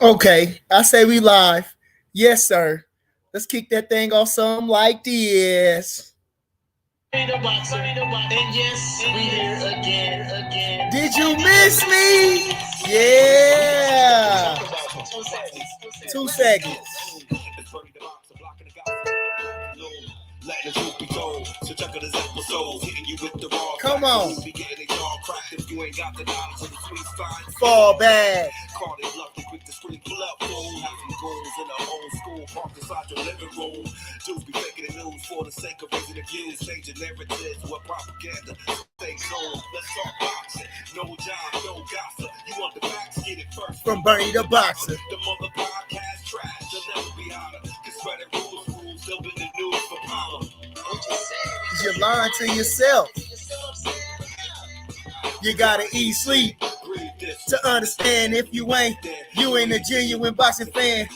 Okay, I say we live. Yes, sir. Let's kick that thing off something like this. And yes, we here again. Did you miss me? Yeah. 2 seconds. Come on. Fall back. Dudes be faking the news for the sake of raising the views, changing narratives, what propaganda stays on. Let's talk boxing. No job, no gossip. You want the facts, get it first. From Bernie the Boxer. The mother podcast trash, they'll never be hotter. Cause spreading rules, they'll be the news for power. You're lying to yourself. You gotta eat, sleep to understand. If you ain't a genuine boxing fan.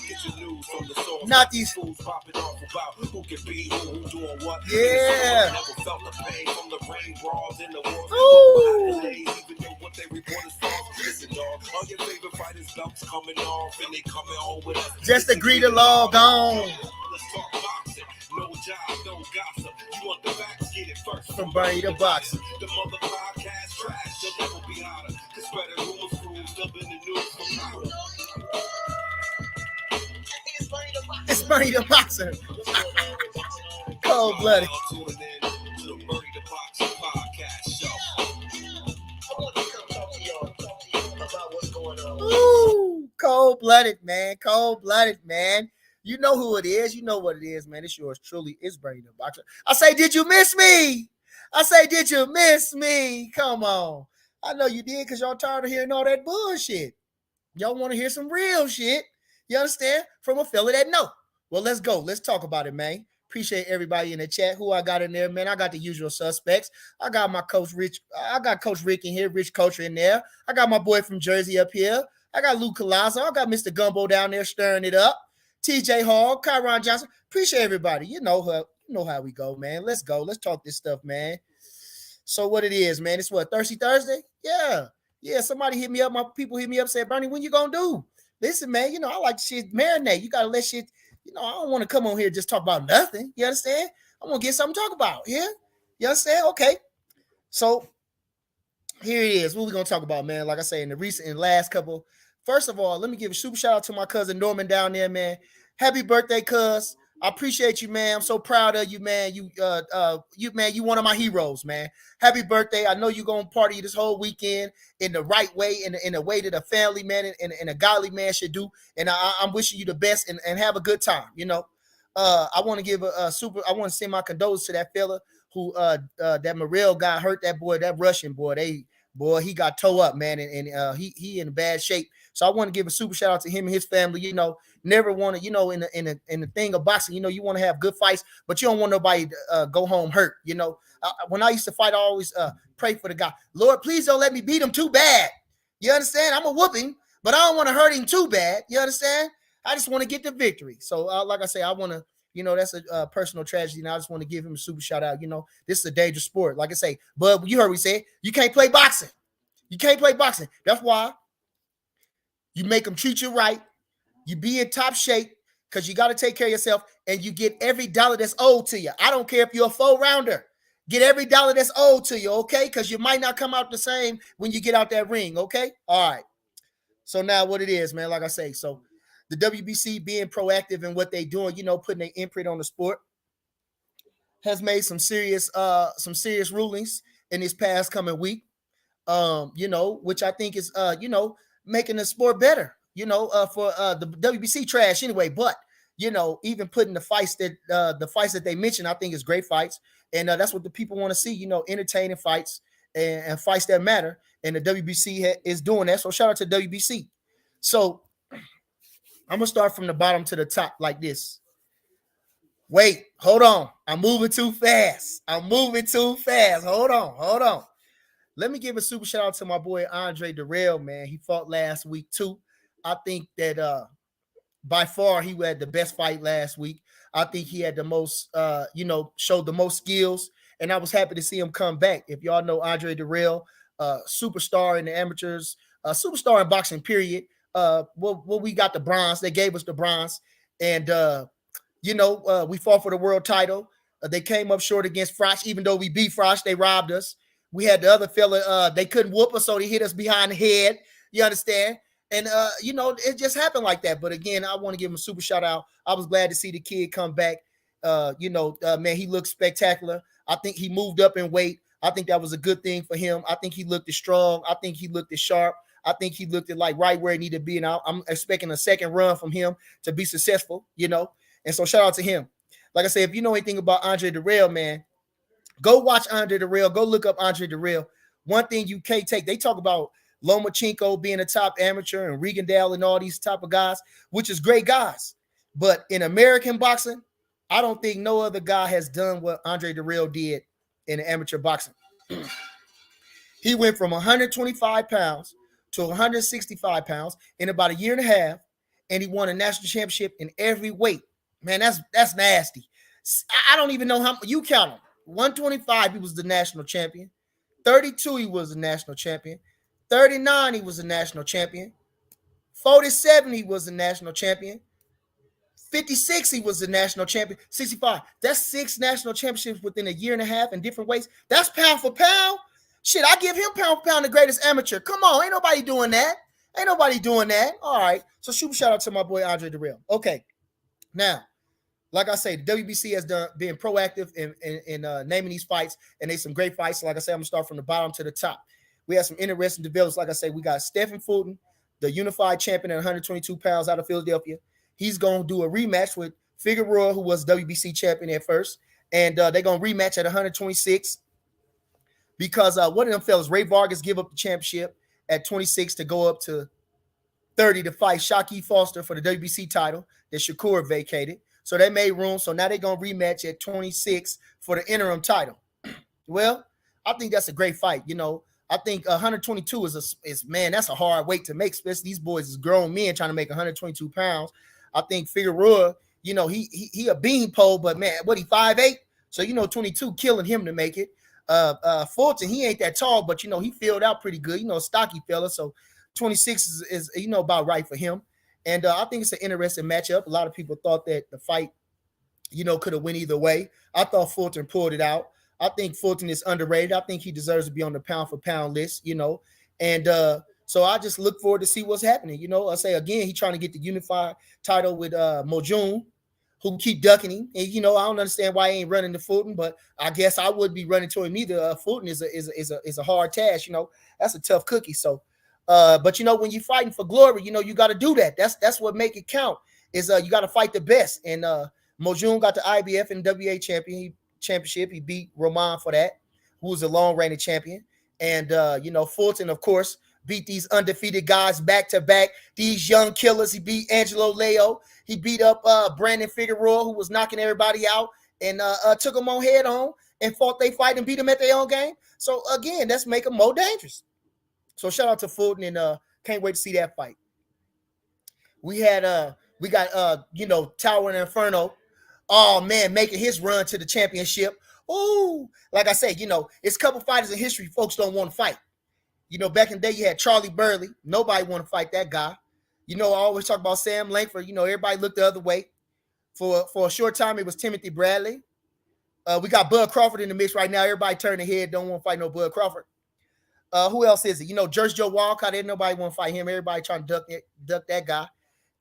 Not these fools popping off about who can be who doing what. Yeah. Never felt the pain from the rain brawls in the war. Even though what they report is false. Listen, dog, all your favorite fighters' belts coming off and they coming home with us. Just agree to log on. Let's talk boxing. No job, no gossip. You want the facts, get it first. From Bernie the Boxer. The mother podcast trash, they'll never be hotter. Cause spreading rumors, up in the news for power. It's Bernie the Boxer. Cold blooded. Ooh, cold blooded, man. Cold blooded, man. You know who it is. You know what it is, man. It's yours truly. It's Bernie the Boxer. I say, did you miss me? I say, did you miss me? Come on. I know you did because y'all tired of hearing all that bullshit. Y'all want to hear some real shit. You understand? From a fella that know. Well, let's go. Let's talk about it, man. Appreciate everybody in the chat. Who I got in there, man? I got the usual suspects. I got my coach Rich. I got Coach Rick in here, Rich Coacher in there. I got my boy from Jersey up here. I got Luke Colazo. I got Mr. Gumbo down there stirring it up. TJ Hall, Kyron Johnson. Appreciate everybody. You know how we go, man. Let's go. Let's talk this stuff, man. So what it is, man? It's what, Thirsty Thursday? Yeah. Yeah, somebody hit me up. My people hit me up, said, Bernie, when you gonna do? Listen, man, I like shit marinate. You gotta let shit, I don't want to come on here and just talk about nothing. You understand? I'm gonna get something to talk about. Yeah? You understand? Okay. So here it is. What we gonna talk about, man? Like I say, in the last couple. First of all, let me give a super shout out to my cousin Norman down there, man. Happy birthday, cuz. I appreciate you, man. I'm so proud of you, man. You one of my heroes, man. Happy birthday. I know you're going to party this whole weekend in the right way, in a way that a family man and a godly man should do. And I'm wishing you the best and have a good time, I want to give I want to send my condolences to that fella who, that Morel got hurt, that boy, that Russian boy, he got toe up, man. And he in bad shape. So I want to give a super shout out to him and his family, never want to, in the thing of boxing, you want to have good fights, but you don't want nobody to go home hurt. When I used to fight, I always pray for the guy. Lord, please don't let me beat him too bad. You understand? I'm a whooping, but I don't want to hurt him too bad. You understand? I just want to get the victory. So like I say, I want to, that's a personal tragedy. And I just want to give him a super shout out. This is a dangerous sport. Like I say, but you heard me say, you can't play boxing. You can't play boxing. That's why you make them treat you right. You be in top shape because you got to take care of yourself, and you get every dollar that's owed to you. I don't care if you're a 4-rounder. Get every dollar that's owed to you, okay? Because you might not come out the same when you get out that ring, okay? All right. So now what it is, man, like I say, so the WBC being proactive in what they doing, putting their imprint on the sport, has made some serious rulings in this past coming week, which I think is, making the sport better, for the WBC trash anyway. But, even putting the fights that they mentioned, I think is great fights. And that's what the people want to see, entertaining fights and fights that matter. And the WBC is doing that. So shout out to WBC. So I'm going to start from the bottom to the top like this. Wait, hold on. I'm moving too fast. Hold on. Let me give a super shout out to my boy Andre Dirrell, man. He fought last week too. I think that by far he had the best fight last week. I think he had the most, showed the most skills, and I was happy to see him come back. If y'all know Andre Dirrell, superstar in the amateurs, superstar in boxing, period. Well, we got the bronze. They gave us the bronze, and we fought for the world title. They came up short against Froch, even though we beat Froch, they robbed us. We had the other fella, they couldn't whoop us, so they hit us behind the head. You understand? And it just happened like that. But again, I want to give him a super shout out. I was glad to see the kid come back. Man, he looked spectacular. I think he moved up in weight. I think that was a good thing for him. I think he looked as strong. I think he looked as sharp. I think he looked at like right where he needed to be. And I'm expecting a second run from him to be successful, And so shout out to him. Like I said, if you know anything about Andre Dirrell, man, go watch Andre Dirrell. Go look up Andre Dirrell. One thing you can't take, they talk about Lomachenko being a top amateur and Regendale and all these type of guys, which is great guys. But in American boxing, I don't think no other guy has done what Andre Dirrell did in amateur boxing. He went from 125 pounds to 165 pounds in about a year and a half, and he won a national championship in every weight. Man, that's nasty. I don't even know how you count him. 125, he was the national champion. 32, he was the national champion. 39, he was the national champion. 47, he was the national champion. 56, he was the national champion. 65, that's 6 national championships within a year and a half in different weights. That's pound for pound. Shit, I give him pound for pound the greatest amateur. Come on, ain't nobody doing that. Ain't nobody doing that. All right, so super shout out to my boy Andre Dirrell. Okay, now, like I say, the WBC has been proactive in naming these fights, and there's some great fights. Like I said, I'm going to start from the bottom to the top. We have some interesting developments. Like I say, we got Stephen Fulton, the unified champion at 122 pounds out of Philadelphia. He's going to do a rematch with Figueroa, who was WBC champion at first, and they're going to rematch at 126 because one of them fellas, Ray Vargas, give up the championship at 26 to go up to 30 to fight Shakur Foster for the WBC title that Shakur vacated. So they made room. So now they're going to rematch at 26 for the interim title. Well, I think that's a great fight. I think 122 is man, that's a hard weight to make, especially these boys is grown men trying to make 122 pounds. I think Figueroa, he a beanpole, but man, what he 5'8"? So 22 killing him to make it. Fulton, he ain't that tall, but he filled out pretty good. Stocky fella. So 26 is about right for him. And I think it's an interesting matchup. A lot of people thought that the fight, could have went either way. I thought Fulton pulled it out. I think Fulton is underrated. I think he deserves to be on the pound for pound list, And so I just look forward to see what's happening. I say again, he's trying to get the unified title with Mojun, who keep ducking him. And I don't understand why he ain't running to Fulton, but I guess I would be running to him either. Fulton is a hard task. That's a tough cookie. So. But when you're fighting for glory, you got to do that. That's what make it count. Is you got to fight the best. And Mojun got the IBF and WA championship. He beat Roman for that, who was a long reigning champion. And Fulton, of course, beat these undefeated guys back to back. These young killers. He beat Angelo Leo. He beat up Brandon Figueroa, who was knocking everybody out, and took them on head on and fought they fight and beat them at their own game. So again, that's make them more dangerous. So shout out to Fulton, and can't wait to see that fight. We got Tower and Inferno. Oh man, making his run to the championship. Ooh, like I say, it's a couple fighters in history folks don't want to fight. Back in the day you had Charlie Burley. Nobody want to fight that guy. I always talk about Sam Langford. Everybody looked the other way. For a short time it was Timothy Bradley. We got Bud Crawford in the mix right now. Everybody turn their head, don't want to fight no Bud Crawford. Who else is it? Judge Joe Walcott. Didn't nobody want to fight him. Everybody trying to duck that guy.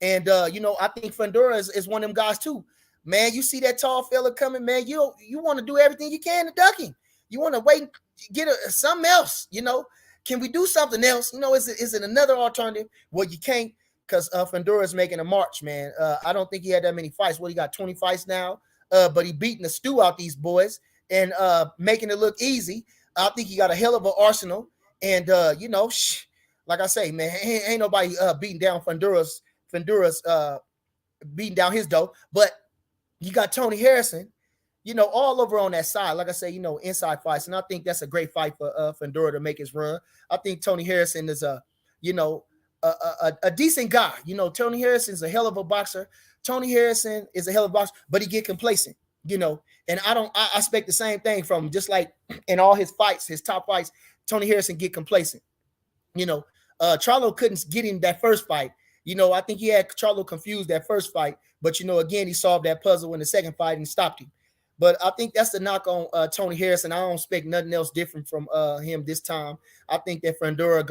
And I think Fundora is one of them guys too. Man, you see that tall fella coming, man. You want to do everything you can to duck him. You want to wait and get something else. Can we do something else? Is it another alternative? Well, you can't because Fundora is making a march, man. I don't think he had that many fights. Well, he got 20 fights now, but he beating the stew out these boys and making it look easy. I think he got a hell of an arsenal. And, like I say, man, ain't nobody beating down Fundura's beating down his dough. But you got Tony Harrison, all over on that side. Like I say, inside fights. And I think that's a great fight for Fundura to make his run. I think Tony Harrison is a decent guy. Tony Harrison's a hell of a boxer. Tony Harrison is a hell of a boxer, but he get complacent, And I expect the same thing from him, just like in all his fights, his top fights. Tony Harrison get complacent. Charlo couldn't get him that first fight. I think he had Charlo confused that first fight, but again, he solved that puzzle in the second fight and stopped him. But I think that's the knock on Tony Harrison. I don't expect nothing else different from him this time. I think that Fundora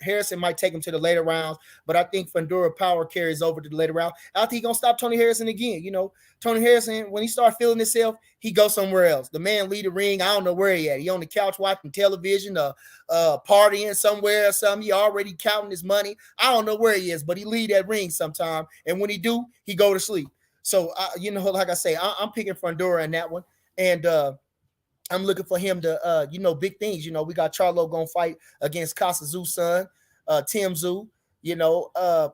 Harrison might take him to the later rounds, but I think Fundora power carries over to the later round. I think he's gonna stop Tony Harrison again. Tony Harrison, when he starts feeling himself, he goes somewhere else. The man leave the ring. I don't know where he at. He on the couch watching television, partying somewhere or something. He already counting his money. I don't know where he is, but he leave that ring sometime. And when he do, he go to sleep. So, like I say, I'm picking Fundora in that one. And I'm looking for him to, big things. We got Charlo going to fight against Casa Zoo's son, Tim Zoo. I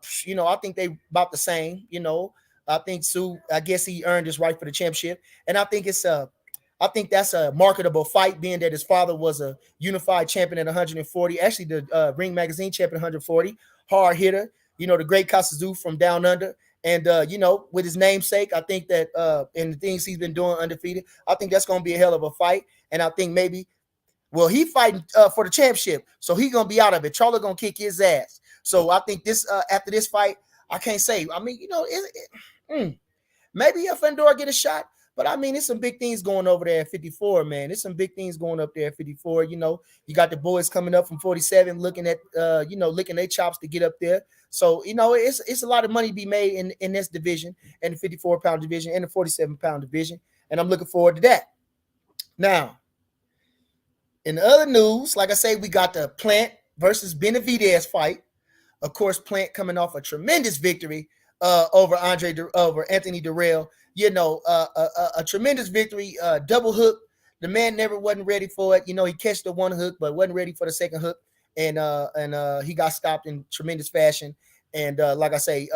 think they about the same. I think Zoo, I guess he earned his right for the championship. And I think that's a marketable fight, being that his father was a unified champion at 140. Actually, the Ring Magazine champion at 140. Hard hitter. The great Kasazu from down under. And, with his namesake, I think that and the things he's been doing undefeated, I think that's going to be a hell of a fight. And I think maybe, he fighting for the championship, so he's going to be out of it. Charlo going to kick his ass. So I think this after this fight, I can't say. I mean, maybe if Fundora get a shot, but I mean, there's some big things going over there at 54, man. There's some big things going up there at 54. You got the boys coming up from 47, looking at, licking their chops to get up there. So, it's a lot of money to be made in this division, and the 54-pound division and the 47-pound division. And I'm looking forward to that. Now, in the other news, like I say, we got the Plant versus Benavidez fight. Of course, Plant coming off a tremendous victory over Anthony Dirrell. A tremendous victory, double hook. The man never wasn't ready for it. He catched the one hook, but wasn't ready for the second hook, and he got stopped in tremendous fashion. And like I say,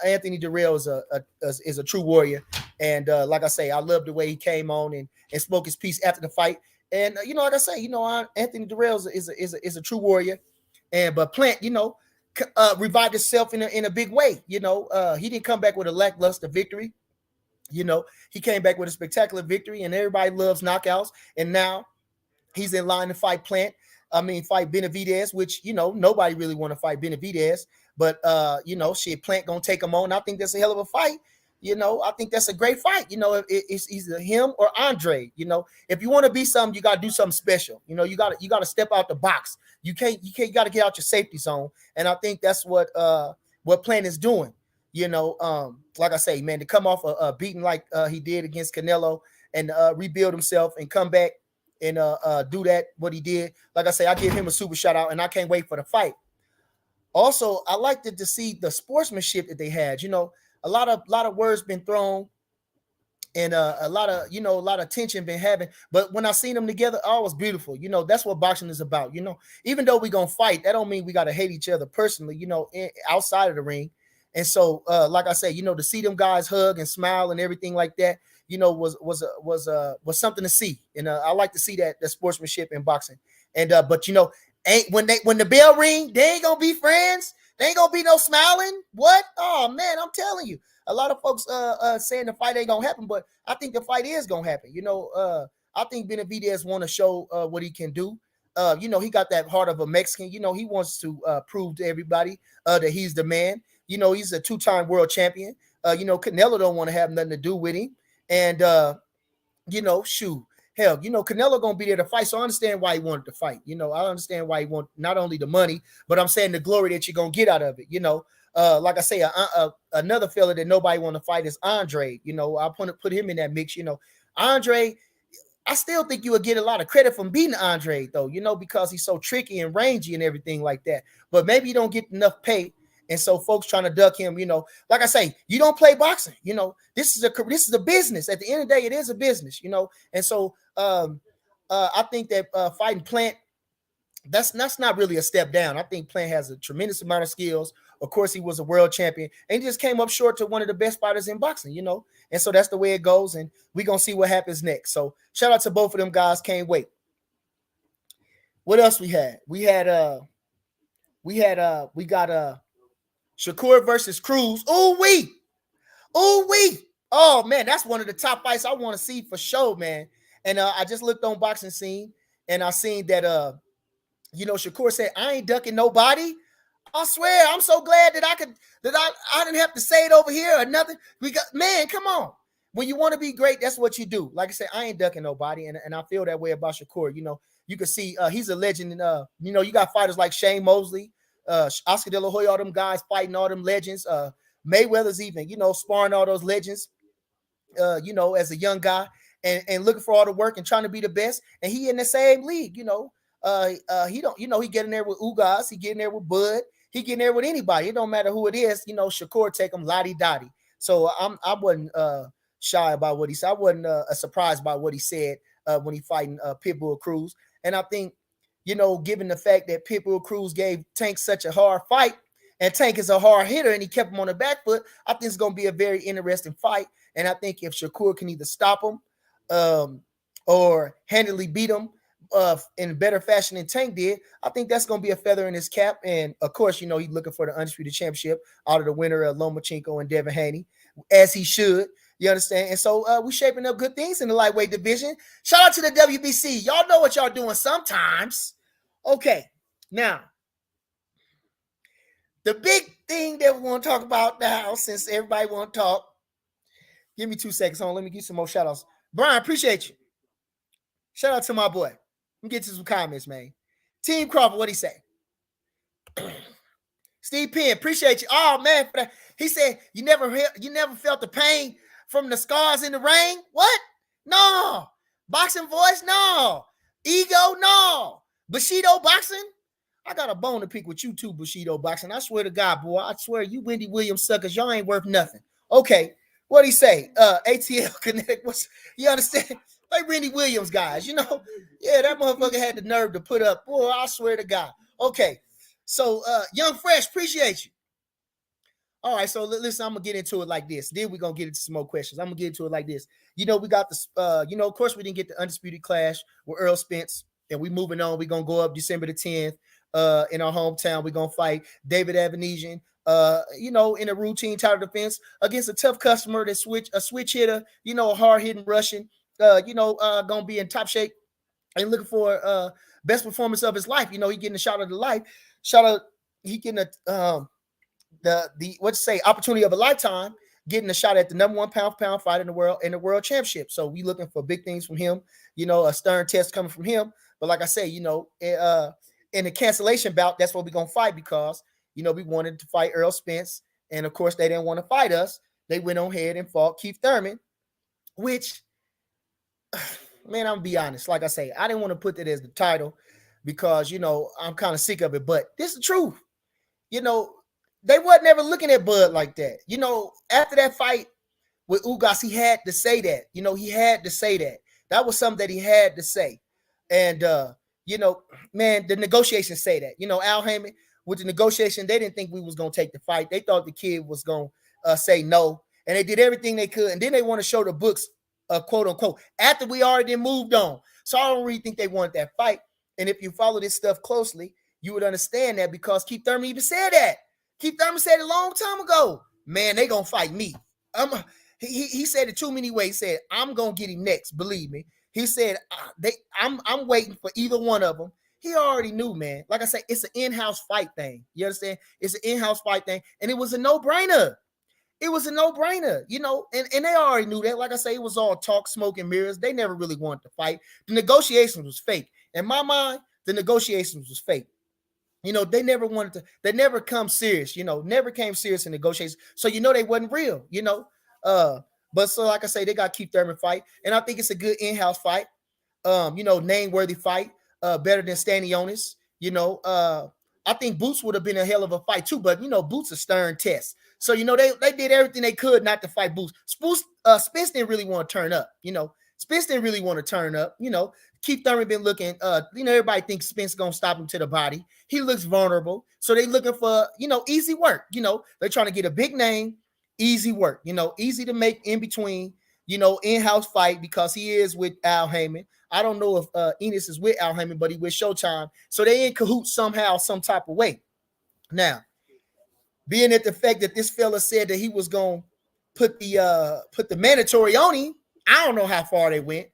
Anthony Dirrell is a true warrior. And like I say, I love the way he came on and spoke his piece after the fight. And like I say, Anthony Dirrell is a true warrior. But Plant, revived himself in a big way. He didn't come back with a lackluster victory. He came back with a spectacular victory, and everybody loves knockouts. And now he's in line to fight fight Benavidez, which, nobody really want to fight Benavidez. But, Plant going to take him on. I think that's a hell of a fight. I think that's a great fight. It's either him or Andre. If you want to be something, you got to do something special. You got to step out the box. You got to get out your safety zone. And I think that's what Plant is doing. Like I say, man, to come off a beating like he did against Canelo and rebuild himself and come back and do what he did. Like I say, I give him a super shout out, and I can't wait for the fight. Also, I liked to see the sportsmanship that they had. A lot of words been thrown, and a lot of tension been having. But when I seen them together, it was beautiful. That's what boxing is about. Even though we gonna fight, that don't mean we gotta hate each other personally. Outside of the ring. And so, like I say, to see them guys hug and smile and everything like that, was something to see. And I like to see that sportsmanship in boxing. And but when the bell ring, they ain't gonna be friends. They ain't gonna be no smiling. What? Oh man, I'm telling you, a lot of folks saying the fight ain't gonna happen, but I think the fight is gonna happen. I think Benavidez want to show what he can do. He got that heart of a Mexican. He wants to prove to everybody that he's the man. He's a two-time world champion. Canelo don't want to have nothing to do with him. And, shoot, hell, Canelo going to be there to fight. So I understand why he wanted to fight. I understand why he want not only the money, but I'm saying the glory that you're going to get out of it. Like I say, another fella that nobody want to fight is Andre. I put him in that mix. Andre, I still think you would get a lot of credit from beating Andre, though, because he's so tricky and rangy and everything like that. But maybe you don't get enough pay. And so folks trying to duck him, like I say, you don't play boxing. This is a business. At the end of the day, it is a business, And so I think that fighting Plant, that's not really a step down. I think Plant has a tremendous amount of skills. Of course, he was a world champion, and he just came up short to one of the best fighters in boxing, And so that's the way it goes, and we're going to see what happens next. So shout out to both of them guys. Can't wait. What else we had? We got Shakur versus Cruz. Oh, man, that's one of the top fights I want to see for sure, man. And I just looked on Boxing Scene, and I seen that, Shakur said, I ain't ducking nobody. I swear, I'm so glad that I didn't have to say it over here or nothing. Man, come on. When you want to be great, that's what you do. Like I said, I ain't ducking nobody, and I feel that way about Shakur. You can see he's a legend. And you got fighters like Shane Mosley, Oscar De La Hoya, all them guys fighting all them legends. Mayweather's even, sparring all those legends. As a young guy and looking for all the work and trying to be the best. And he in the same league. He don't, he get in there with Ugas, he get in there with Bud, he get in there with anybody. It don't matter who it is. Shakur take him lottie dottie. So I wasn't shy about what he said. I wasn't surprised by what he said when he fighting Pitbull Cruz. And I think, given the fact that Pitbull Cruz gave Tank such a hard fight, and Tank is a hard hitter and he kept him on the back foot, I think it's going to be a very interesting fight. And I think if Shakur can either stop him or handily beat him in better fashion than Tank did, I think that's going to be a feather in his cap. And, of course, he's looking for the undisputed championship out of the winner of Lomachenko and Devin Haney, as he should. You understand? And so we're shaping up good things in the lightweight division. Shout out to the WBC. Y'all know what y'all doing sometimes. Okay, now, the big thing that we want to talk about now, since everybody want to talk, give me 2 seconds. Let me give some more shout outs. Brian, appreciate you. Shout out to my boy. Let me get to some comments, man. Team Crawford, what'd he say? Steve Penn, appreciate you. Oh, man. He said, you never felt the pain from the scars in the ring? What? No. Boxing voice? No. Ego? No. Bushido boxing? I got a bone to pick with you too, Bushido boxing. I swear to God, boy. I swear you Wendy Williams suckers, y'all ain't worth nothing. Okay. What'd he say? ATL Connect. You understand? Like Wendy Williams guys, Yeah, that motherfucker had the nerve to put up. Boy, I swear to God. Okay. So Young Fresh, appreciate you. All right, so listen, I'm gonna get into it like this. Then we're gonna get into some more questions. I'm gonna get into it like this. We got this, of course, we didn't get the undisputed clash with Errol Spence, and we moving on. We're gonna go up December the 10th. In our hometown, we're gonna fight David Avanesyan, in a routine title defense against a tough customer that a switch hitter, a hard hitting Russian, gonna be in top shape and looking for best performance of his life. He getting a shot of the life, he getting opportunity of a lifetime, getting a shot at the number 1 pound for pound fight in the world championship. So we looking for big things from him, a stern test coming from him. But like I say, in the cancellation bout, that's what we're going to fight because, we wanted to fight Errol Spence. And, of course, they didn't want to fight us. They went on ahead and fought Keith Thurman, which, man, I'm going to be honest. Like I say, I didn't want to put that as the title because, I'm kind of sick of it. But this is the truth. They wasn't ever looking at Bud like that. After that fight with Ugas, he had to say that. He had to say that. That was something that he had to say. And, man, the negotiations say that. Al Heyman, with the negotiation, they didn't think we was going to take the fight. They thought the kid was going to say no. And they did everything they could. And then they want to show the books, quote unquote, after we already moved on. So I don't really think they wanted that fight. And if you follow this stuff closely, you would understand that because Keith Thurman even said that. Keith Thurman said it a long time ago. Man, they going to fight me. He said it too many ways. He said, I'm going to get him next. Believe me. He said, I'm waiting for either one of them. He already knew, man. Like I say, it's an in-house fight thing. You understand? It's an in-house fight thing. And it was a no-brainer. It was a no-brainer, and they already knew that. Like I say, it was all talk, smoke, and mirrors. They never really wanted to fight. The negotiations was fake. In my mind, the negotiations was fake. They never wanted to, they never come serious, never came serious in negotiations. So, they wasn't real, but so like I say, they got to keep Thurman fight. And I think it's a good in-house fight, name-worthy fight, better than Stanionis. I think Boots would have been a hell of a fight too, but Boots a stern test. So, they did everything they could not to fight Boots. Spence didn't really want to turn up, Spence didn't really want to turn up, Keith Thurman been looking, everybody thinks Spence going to stop him to the body. He looks vulnerable. So they looking for, easy work. They're trying to get a big name, easy work, easy to make in between, in-house fight because he is with Al Heyman. I don't know if Enos is with Al Heyman, but he with Showtime. So they in cahoots somehow, some type of way. Now, being at the fact that this fella said that he was going to put the mandatory on him, I don't know how far they went.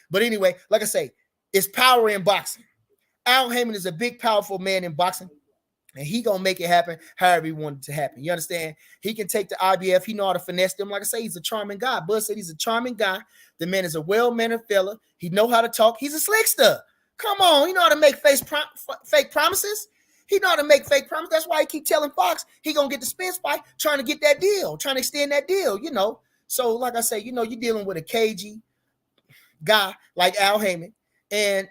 But anyway, like I say, it's power in boxing. Al Heyman is a big, powerful man in boxing. And he gonna make it happen however he wanted it to happen. You understand? He can take the IBF. He know how to finesse them. Like I say, he's a charming guy. Bud said he's a charming guy. The man is a well-mannered fella. He know how to talk. He's a slickster. Come on, he know how to make fake promises. He know how to make fake promises. That's why he keep telling Fox he gonna get the Spence fight, trying to get that deal, trying to extend that deal. So like I say, you're dealing with a cagey guy like Al Heyman, and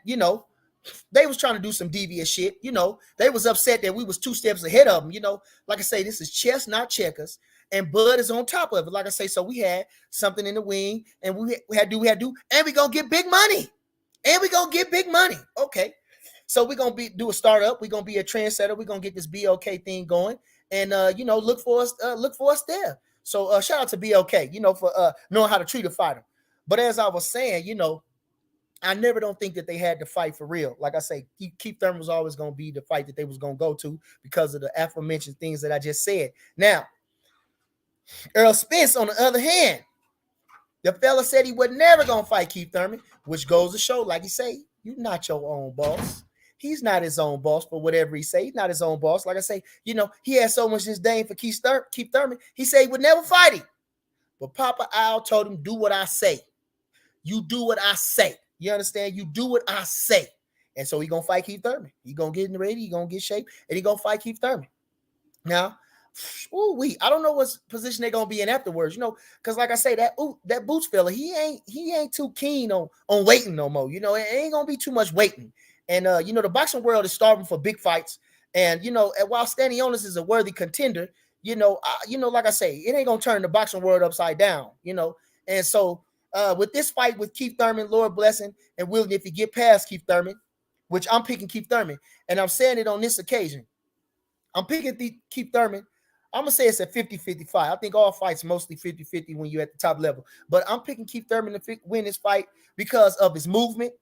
they was trying to do some devious shit. They was upset that we was 2 steps ahead of them. Like I say, this is chess, not checkers. And Bud is on top of it. Like I say, so we had something in the wing, and we had to do, and we gonna get big money. Okay. So we're gonna do a startup. We're gonna be a trendsetter. We're gonna get this BOK thing going. And look for us there. So shout out to BOK, for knowing how to treat a fighter. But as I was saying, I never don't think that they had to fight for real. Like I say, Keith Thurman was always going to be the fight that they was going to go to because of the aforementioned things that I just said. Now, Errol Spence, on the other hand, the fella said he was never going to fight Keith Thurman, which goes to show, like you say, you're not your own boss. He's not his own boss for whatever he say. He's not his own boss. Like I say, he had so much disdain for Keith Thurman. He said he would never fight him. But Papa Al told him, do what I say. You do what I say. You understand? You do what I say. And so he going to fight Keith Thurman. He going to get in the ready. He going to get shape. And he going to fight Keith Thurman. Now, I don't know what position they're going to be in afterwards, because like I say, that Boots fella, he ain't too keen on waiting no more. It ain't going to be too much waiting. And, the boxing world is starving for big fights. And, while Stanionis is a worthy contender, like I say, it ain't going to turn the boxing world upside down, And so, with this fight with Keith Thurman, Lord blessing, and willing if you get past Keith Thurman, which I'm picking Keith Thurman, and I'm saying it on this occasion. I'm picking Keith Thurman. I'm going to say it's at 50-55. I think all fights mostly 50-50 when you're at the top level. But I'm picking Keith Thurman to win this fight because of his movement.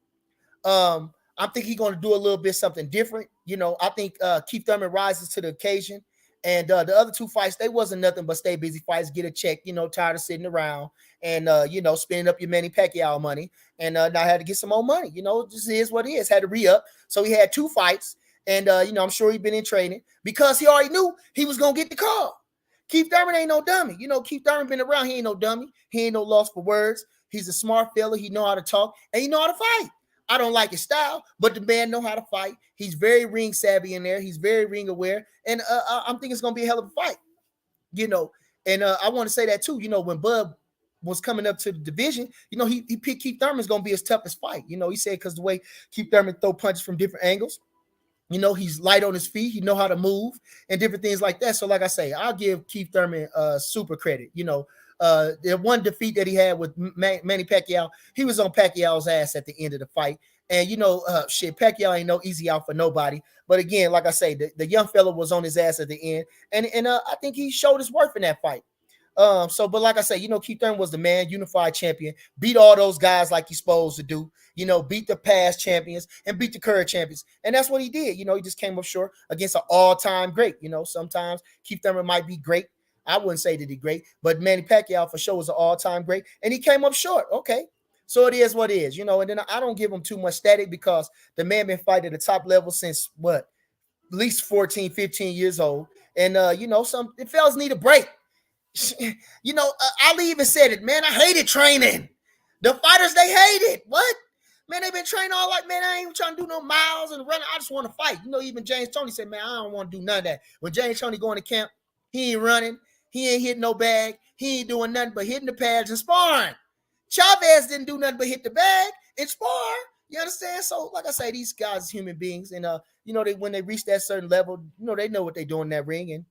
I think he's going to do a little bit something different. I think Keith Thurman rises to the occasion. And the other 2 fights, they wasn't nothing but stay busy fights, get a check, tired of sitting around and, spending up your Manny Pacquiao money. And now had to get some more money. Just is what it is. Had to re-up. So he had 2 fights. And, I'm sure he'd been in training because he already knew he was going to get the call. Keith Thurman ain't no dummy. Keith Thurman been around. He ain't no dummy. He ain't no loss for words. He's a smart fella. He know how to talk and he know how to fight. I don't like his style, but the man know how to fight. He's very ring savvy in there. He's very ring aware. And I'm thinking it's going to be a hell of a fight, And I want to say that too, when Bud was coming up to the division, he picked Keith Thurman's going to be his toughest fight. He said because the way Keith Thurman throw punches from different angles, he's light on his feet. He know how to move and different things like that. So like I say, I'll give Keith Thurman super credit. The one defeat that he had with Manny Pacquiao, he was on Pacquiao's ass at the end of the fight. And, Pacquiao ain't no easy out for nobody. But again, like I say, the young fella was on his ass at the end. And I think he showed his worth in that fight. But like I say, Keith Thurman was the man, unified champion, beat all those guys like he's supposed to do, beat the past champions and beat the current champions. And that's what he did. He just came up short against an all-time great. Sometimes Keith Thurman might be great. I wouldn't say that he's great, but Manny Pacquiao for sure was an all-time great, and he came up short. Okay, so it is what it is, And then I don't give him too much static because the man been fighting at the top level since at least 14, 15 years old, and some fellas need a break. Ali even said it, man. I hated training. The fighters, they hate it. What? Man, they've been training all like, man, I ain't even trying to do no miles and running. I just want to fight. Even James Toney said, man, I don't want to do none of that. When James Toney going to camp, he ain't running. He ain't hitting no bag. He ain't doing nothing but hitting the pads and sparring. Chavez didn't do nothing but hit the bag and spar. You understand? So, like I say, these guys are human beings. And, when they reach that certain level, they know what they do in that ring. And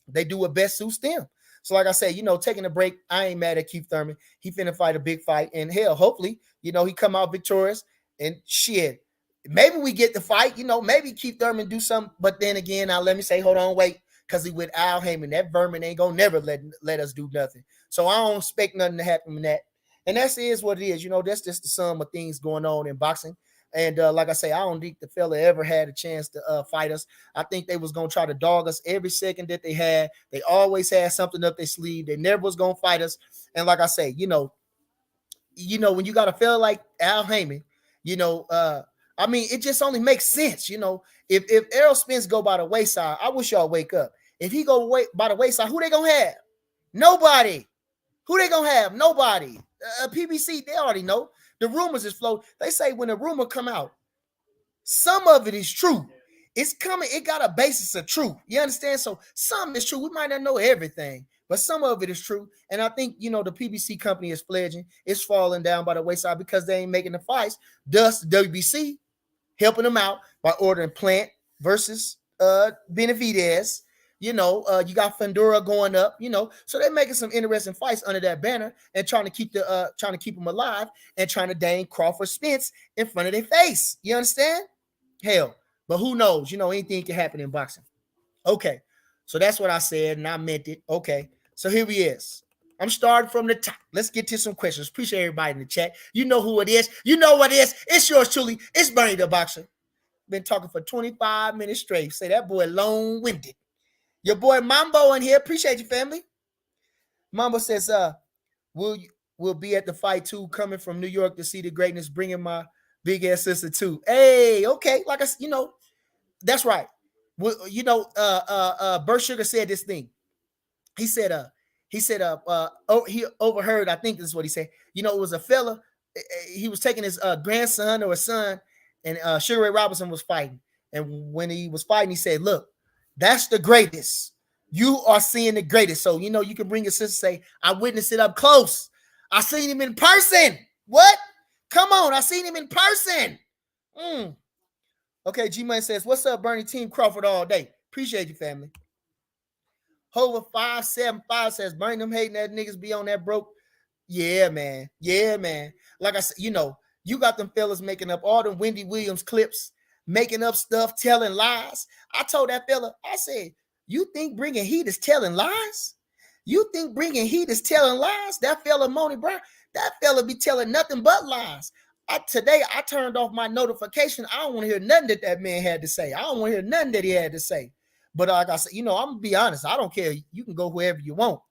they do what best suits them. So, like I say, taking a break, I ain't mad at Keith Thurman. He finna fight a big fight. And, hell, hopefully, he come out victorious. And, shit, maybe we get the fight. Maybe Keith Thurman do something. But then again, now let me say, hold on, wait. Because he with Al Heyman, that vermin ain't gonna never let us do nothing. So I don't expect nothing to happen from that. And that is what it is. That's just the sum of things going on in boxing. And like I say, I don't think the fella ever had a chance to fight us. I think they was gonna try to dog us every second that they had. They always had something up their sleeve. They never was gonna fight us. And like I say, when you got a fella like Al Heyman, it just only makes sense. If Errol Spence go by the wayside, I wish y'all wake up. If he go by the wayside, who they gonna have? Nobody. Who they gonna have? Nobody. PBC, they already know. The rumors is flow. They say when a rumor come out, some of it is true. It's coming. It got a basis of truth. You understand? So some is true. We might not know everything, but some of it is true. And I think, the PBC company is fledging. It's falling down by the wayside because they ain't making the fights. Thus, the WBC helping them out by ordering Plant versus Benavidez. You got Fundora going up, so they're making some interesting fights under that banner and trying to keep them alive and trying to dang Crawford Spence in front of their face. You understand? Hell, but who knows? Anything can happen in boxing. Okay, so that's what I said and I meant it. Okay, so here he is. I'm starting from the top. Let's get to some questions. Appreciate everybody in the chat. You know who it is. You know what it is. It's yours truly. It's Bernie the Boxer. Been talking for 25 minutes straight. Say that boy long-winded. Your boy Mambo in here. Appreciate you, family. Mambo says, we'll be at the fight too, coming from New York to see the greatness, bringing my big ass sister too. Hey, okay. Like I that's right. Well, Bert Sugar said this thing. He said, he overheard, I think this is what he said. It was a fella. He was taking his grandson or a son, and Sugar Ray Robinson was fighting. And when he was fighting, he said, look, that's the greatest. You are seeing the greatest. So, you can bring your sister and say, I witnessed it up close. I seen him in person. What? Come on. I seen him in person. Okay, G-Money says, what's up, Bernie? Team Crawford all day. Appreciate you, family. Hover 575 says, Bernie, them hating that niggas be on that broke. Yeah, man. Yeah, man. Like I said, you got them fellas making up all them Wendy Williams clips, making up stuff, telling lies. I told that fella, I said, you think bringing heat is telling lies? You think bringing heat is telling lies? That fella, Money Brown, that fella be telling nothing but lies. Today, I turned off my notification. I don't want to hear nothing that man had to say. I don't want to hear nothing that he had to say. But like I said, I'm going to be honest. I don't care. You can go wherever you want.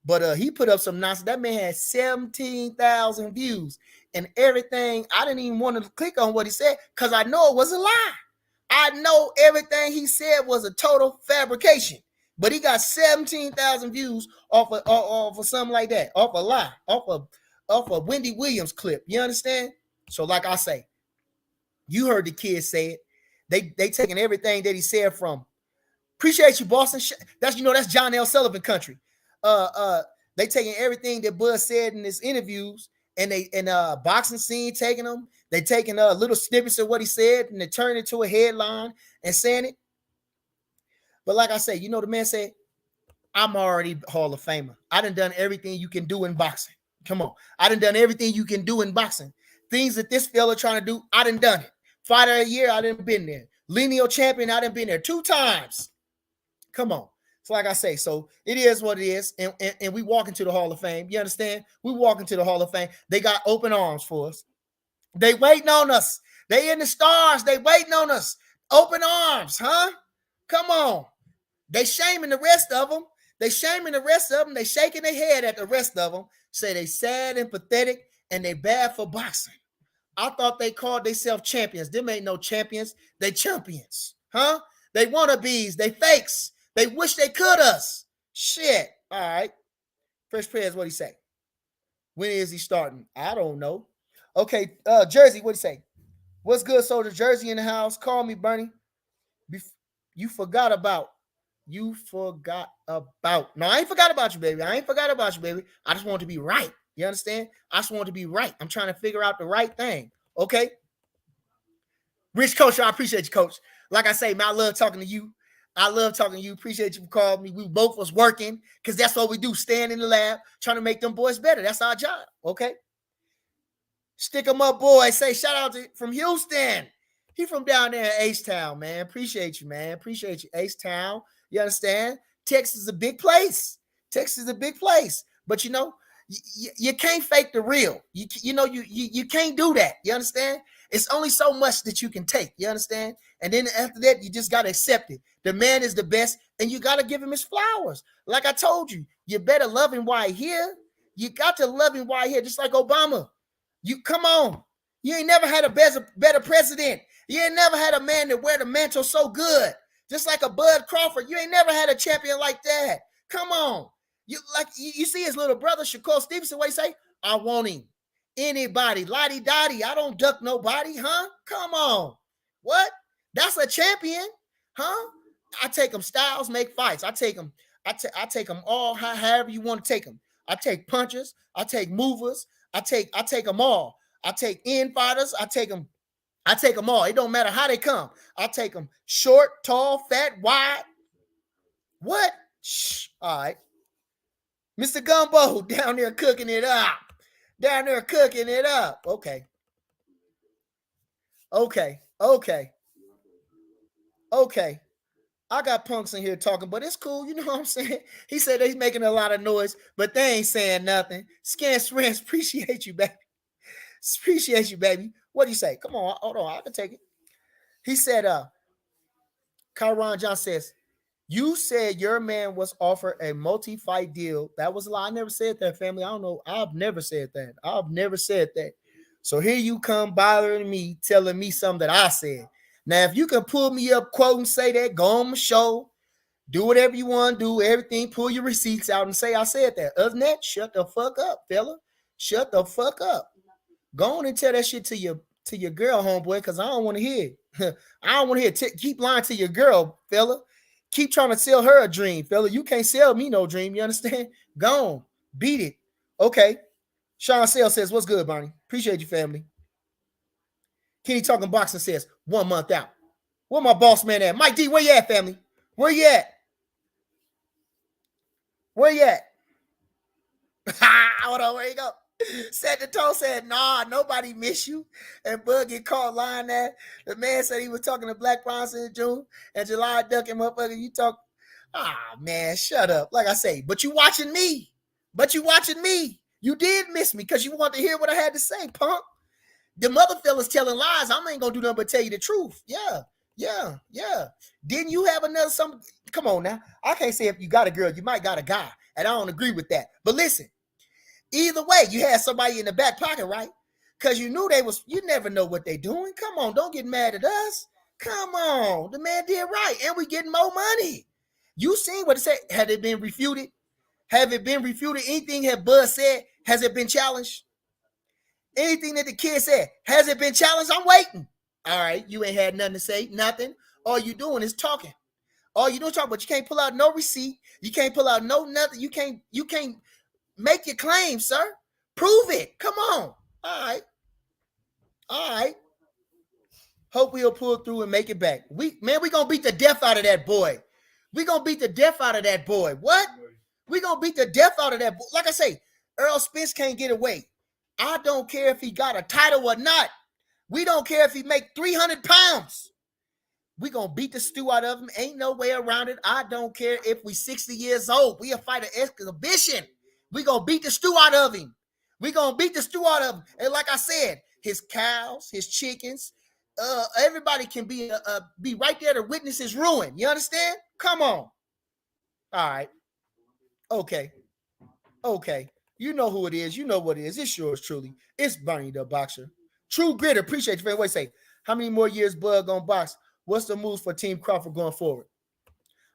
But he put up some nonsense. That man had 17,000 views and everything. I didn't even want to click on what he said because I know it was a lie. I know everything he said was a total fabrication. But he got 17,000 views off of something like that, off a lie, off a Wendy Williams clip. You understand? So like I say, you heard the kids say it. They taking everything that he said from. Appreciate you, Boston. That's John L. Sullivan country. They taking everything that Bud said in his interviews, and boxing scene taking them. They taking little snippets of what he said and they turn it into a headline and saying it. But like I say, the man said, I'm already Hall of Famer. I done everything you can do in boxing. Come on. I done everything you can do in boxing. Things that this fella trying to do, I done it. Fighter of the year, I done been there. Lineal champion, I done been there 2 times. Come on. So like I say, so it is what it is. And we walk into the Hall of Fame. You understand? We walk into the Hall of Fame. They got open arms for us. They waiting on us. They in the stars. They waiting on us. Open arms, huh? Come on. They shaming the rest of them. They shaming the rest of them. They shaking their head at the rest of them. Say they sad and pathetic and they bad for boxing. I thought they called themselves champions. Them ain't no champions. They champions, huh? They wannabes. They fakes. They wish they could us. Shit. All right. Fresh Prayers, what'd he say? When is he starting? I don't know. Okay, Jersey, what'd he say? What's good, soldier? Jersey in the house. Call me, Bernie. You forgot about. No, I ain't forgot about you, baby. I just want to be right. You understand? I just want to be right. I'm trying to figure out the right thing. Okay? Rich Coach, I appreciate you, Coach. Like I say, man, I love talking to you. Appreciate you for calling me. We both was working because that's what we do. Stand in the lab, trying to make them boys better. That's our job. Okay? Stick them up, boys. Say shout out from Houston. He from down there in H-Town, man. Appreciate you, man. Appreciate you, H-Town. You understand? Texas is a big place. But you can't fake the real. You can't do that. You understand? It's only so much that you can take. You understand? And then after that, you just got to accept it. The man is the best, and you got to give him his flowers. Like I told you, you better love him while he's here. You got to love him while he's here, just like Obama. You come on. You ain't never had a better president. You ain't never had a man that wear the mantle so good. Just like a Bud Crawford. You ain't never had a champion like that. Come on. You see his little brother, Shakur Stevenson, what he say? I want him. Anybody, lottie dottie. I don't duck nobody, huh? Come on. What? That's a champion, huh? I take them styles, make fights. I take them all however you want to take them. I take punchers, I take movers, I take them all. I take in fighters, I take them all. It don't matter how they come. I take them short, tall, fat, wide. What? Shh. All right. Mr. Gumbo down there cooking it up. Okay. I got punks in here talking, but it's cool. You know what I'm saying? He said he's making a lot of noise, but they ain't saying nothing. Scans friends, appreciate you, baby. Appreciate you, baby. What do you say? Come on, hold on. I can take it. He said, Kyron John says, you said your man was offered a multi-fight deal. That was a lie. I never said that, family. I don't know. I've never said that. So here you come bothering me, telling me something that I said. Now, if you can pull me up, quote, and say that, go on my show, do whatever you want to do, everything, pull your receipts out and say I said that. Other than that, shut the fuck up, fella. Shut the fuck up. Go on and tell that shit to your girl, homeboy, because I don't want to hear it. I don't want to hear it. Keep lying to your girl, fella. Keep trying to sell her a dream, fella. You can't sell me no dream, you understand? Go on. Beat it. Okay. Sean Sale says, what's good, Barney? Appreciate you, family. Kenny Talking Boxing says, 1 month out. Where my boss man at? Mike D, where you at, family? Where you at? Hold on, where you go? Said the toe said, nah, nobody miss you. And Bug get caught lying there. The man said he was talking to Black Bronson in June and July ducking motherfucker. You talk, man, shut up. Like I say, but you watching me. You did miss me because you want to hear what I had to say, punk. The mother fellas telling lies. I ain't gonna do nothing but tell you the truth. Yeah. Didn't you have another some? Come on now. I can't say if you got a girl, you might got a guy. And I don't agree with that. But listen, either way, you had somebody in the back pocket, right? Because you knew you never know what they doing. Come on, don't get mad at us. Come on. The man did right. And we getting more money. You seen what it said. Had it been refuted? Have it been refuted? Anything have Buzz said? Has it been challenged? Anything that the kid said, has it been challenged? I'm waiting. All right, you ain't had nothing to say, nothing. All you doing is talking. But you can't pull out no receipt. You can't pull out no nothing. You can't make your claim, sir. Prove it. Come on. All right. Hope we'll pull through and make it back. We gonna beat the death out of that boy. What? We gonna beat the death out of that boy. Like I say, Errol Spence can't get away. I don't care if he got a title or not. We don't care if he make 300 pounds. We gonna beat the stew out of him. Ain't no way around it. I don't care if we 60 years old. We a fight an exhibition. We gonna beat the stew out of him. And like I said, his cows, his chickens, everybody can be right there to witness his ruin. You understand? Come on. All right. Okay. You know who it is. You know what it is. It's yours truly. It's Barney the Boxer. True Gritter. Appreciate you. For what say? How many more years Bud gonna box? What's the moves for Team Crawford going forward?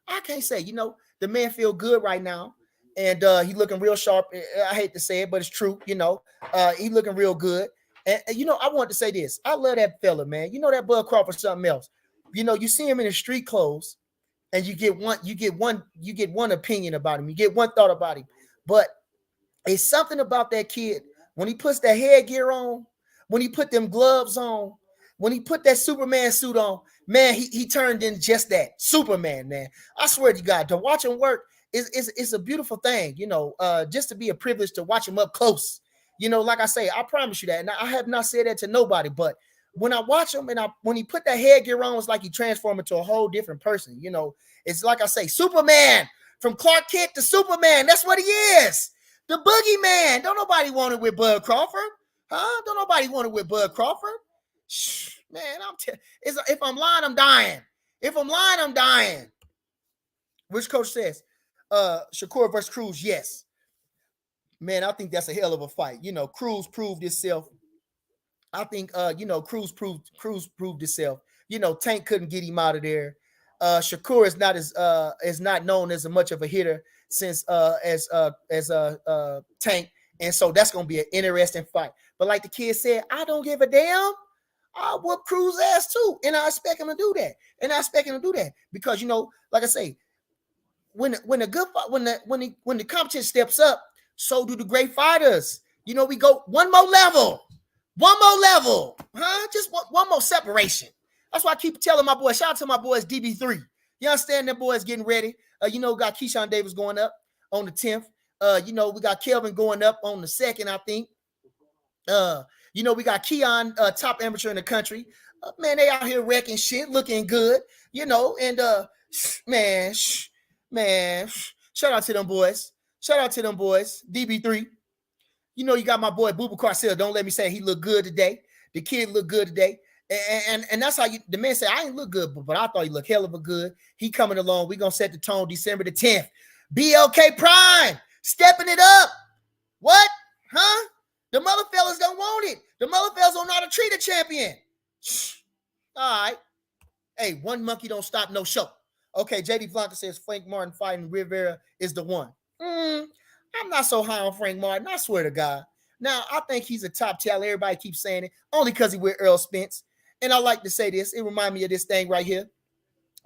I can't say. The man feel good right now. And he looking real sharp. I hate to say it, but it's true. He looking real good. And I want to say this. I love that fella, man. That Bud Crawford something else. You see him in his street clothes, and you get one opinion about him. You get one thought about him. But it's something about that kid when he puts that headgear on, when he put them gloves on, when he put that Superman suit on, man, he turned in just that Superman, man. I swear to God, to watch him work is a beautiful thing, just to be a privilege to watch him up close. Like I say, I promise you that. And I have not said that to nobody, but when I watch him and when he put that headgear on, it's like he transformed into a whole different person. It's like I say, Superman, from Clark Kent to Superman. That's what he is. The boogeyman. Don't nobody want it with Bud Crawford. Huh? Don't nobody want it with Bud Crawford. Shh, man, if I'm lying, I'm dying. Which coach says, Shakur versus Cruz, yes. Man, I think that's a hell of a fight. Cruz proved himself I think Cruz proved itself. Tank couldn't get him out of there. Shakur is not known as much of a hitter since as Tank, and so that's gonna be an interesting fight. But like the kid said, I don't give a damn. I'll whoop Cruz ass too, and I expect him to do that. Because like I say, when the competition steps up, so do the great fighters. We go one more level, huh? Just one more separation. That's why I keep telling my boys. Shout out to my boys DB3. You understand that boys getting ready. We got Keyshawn Davis going up on the 10th. We got Kelvin going up on the 2nd, I think. We got Keon, top amateur in the country. Man, they out here wrecking shit, looking good. And man, shout out to them boys. DB3. You got my boy Booba Garcia. Don't let me say he looked good today. The kid looked good today. And that's how the man said, I ain't look good, but I thought he looked hell of a good. He coming along. We're going to set the tone December the 10th. BLK Prime, stepping it up. What? Huh? The mother fellas don't want it. The mother fellas don't know how to treat a champion. All right. Hey, one monkey don't stop no show. Okay, JD Blanca says Frank Martin fighting Rivera is the one. I'm not so high on Frank Martin. I swear to God. Now, I think he's a top talent. Everybody keeps saying it. Only because he with Errol Spence. And I like to say this. It reminds me of this thing right here.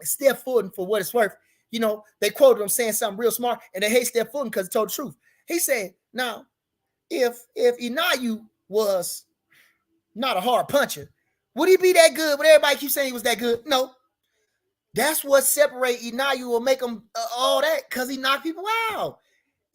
Steph Fulton, for what it's worth, they quoted him saying something real smart, and they hate Steph Fulton because he told the truth. He said, now, if Inayu was not a hard puncher, would he be that good? But everybody keeps saying he was that good. No. That's what separates Inayu or make him all that, because he knocked people out.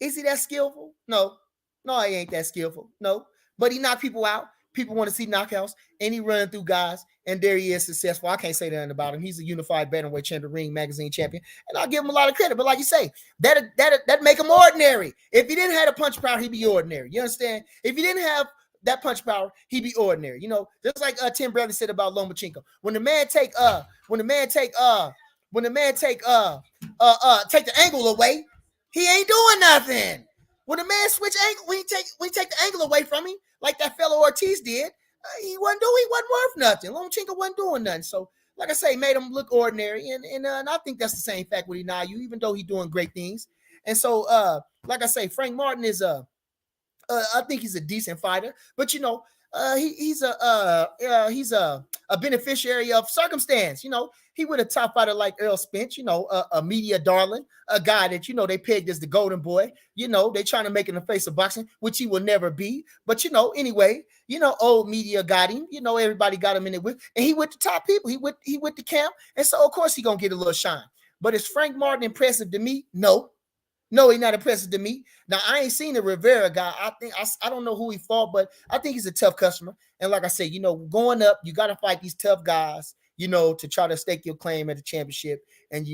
Is he that skillful? No, he ain't that skillful. No, but he knocked people out. People want to see knockouts, and he running through guys, and there he is successful. I can't say nothing about him. He's a unified bantamweight champion, Ring Magazine champion, and I'll give him a lot of credit. But like you say, that make him ordinary. If he didn't have the punch power, he'd be ordinary. You understand? If he didn't have that punch power, he'd be ordinary. Just like Tim Bradley said about Lomachenko. When the man take the angle away, he ain't doing nothing. When the man switch angle, we take the angle away from him, like that fellow Ortiz did, he wasn't worth nothing. Lomachenko wasn't doing nothing. So, like I say, made him look ordinary, and I think that's the same fact with Inayu, even though he's doing great things. And so, like I say, Frank Martin is I think he's a decent fighter, but he's a beneficiary of circumstance. He with a top fighter like Errol Spence, a media darling, a guy that they pegged as the golden boy. They trying to make it in the face of boxing, which he will never be. But anyway, old media got him. Everybody got him in it with, and he with the top people. He with the camp, and so of course he gonna get a little shine. But is Frank Martin impressive to me? No, he's not impressive to me. Now, I ain't seen the Rivera guy. I don't know who he fought, but I think he's a tough customer. And like I said, going up, you got to fight these tough guys, to try to stake your claim at the championship. And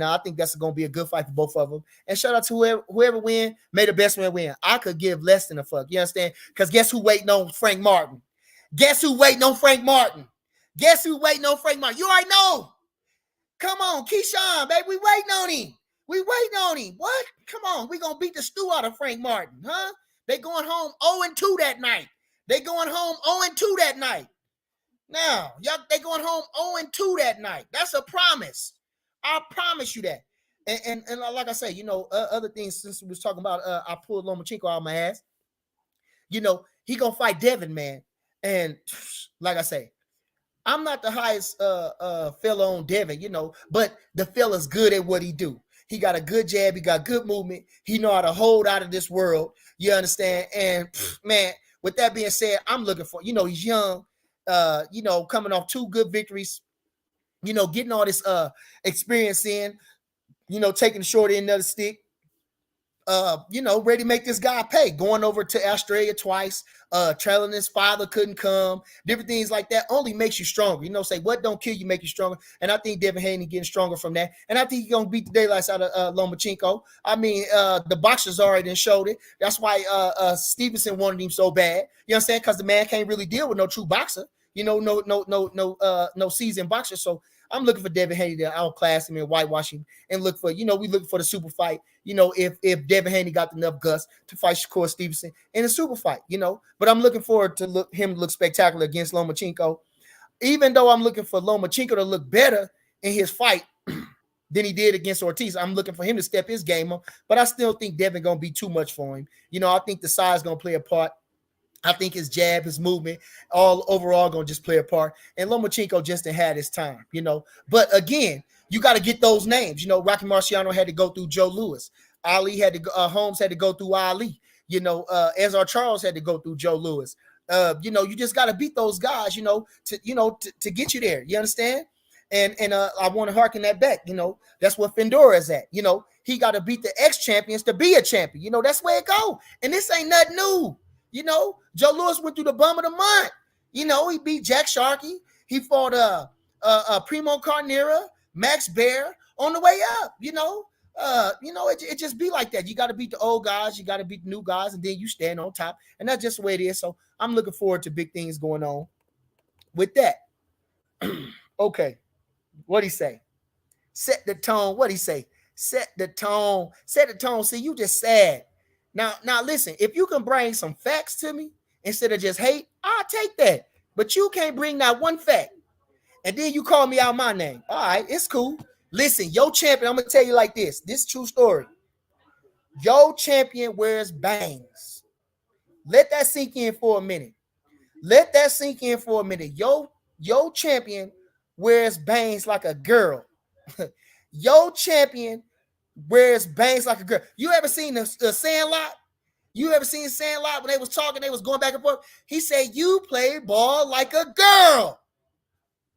I think that's going to be a good fight for both of them. And shout out to whoever win, may the best man win. I could give less than a fuck. You understand? Because guess who waiting on Frank Martin? You already know. Come on, Keyshawn, baby. We waiting on him. What? Come on. We going to beat the stew out of Frank Martin, huh? They going home 0-2 that night. Now, they going home 0-2 that night. That's a promise. I promise you that. And like I say, other things, since we was talking about, I pulled Lomachenko out of my ass. He going to fight Devin, man. And like I say, I'm not the highest fella on Devin, but the fella's good at what he do. He got a good jab. He got good movement. He know how to hold out of this world. You understand? And man, with that being said, I'm looking for, he's young, coming off 2 good victories, getting all this experience in, taking the short end of the stick. Ready to make this guy pay. Going over to Australia twice, trailing his father couldn't come, different things like that only makes you stronger. Say what don't kill you make you stronger. And I think Devin Haney getting stronger from that. And I think he's gonna beat the daylights out of Lomachenko. I mean, the boxers already showed it. That's why Stevenson wanted him so bad. You know what I'm saying? Because the man can't really deal with no true boxer. No seasoned boxer. So I'm looking for Devin Haney to outclass him and whitewash him and look for, we look for the super fight, if Devin Haney got enough guts to fight Shakur Stevenson in a super fight, But I'm looking forward to him look spectacular against Lomachenko, even though I'm looking for Lomachenko to look better in his fight than he did against Ortiz. I'm looking for him to step his game up, but I still think Devin going to be too much for him. I think the size going to play a part. I think his jab, his movement, all overall going to just play a part. And Lomachenko just didn't have his time, But again, you got to get those names. Rocky Marciano had to go through Joe Louis. Ali had to Holmes had to go through Ali. Ezra Charles had to go through Joe Louis. You just got to beat those guys, to get you there. You understand? And I want to harken that back. That's what Fendora is at. He got to beat the ex-champions to be a champion. That's where it go. And this ain't nothing new. Joe Louis went through the bum of the month. He beat Jack Sharkey. He fought Primo Carnera, Max Baer on the way up. It just be like that. You got to beat the old guys, you got to beat the new guys, and then you stand on top. And that's just the way it is. So I'm looking forward to big things going on with that. Okay. What'd he say? Set the tone. What'd he say? Set the tone. Set the tone. See, you just sad. Now listen, if you can bring some facts to me instead of just hate, I'll take that. But you can't bring that one fact. And then you call me out my name. All right, it's cool. Listen, your champion, I'm going to tell you like this. This true story. Your champion wears bangs. Let that sink in for a minute. Your champion wears bangs like a girl. Your champion wears bangs like a girl. You ever seen the Sandlot? You ever seen Sandlot when they was talking, they was going back and forth? He said, you play ball like a girl.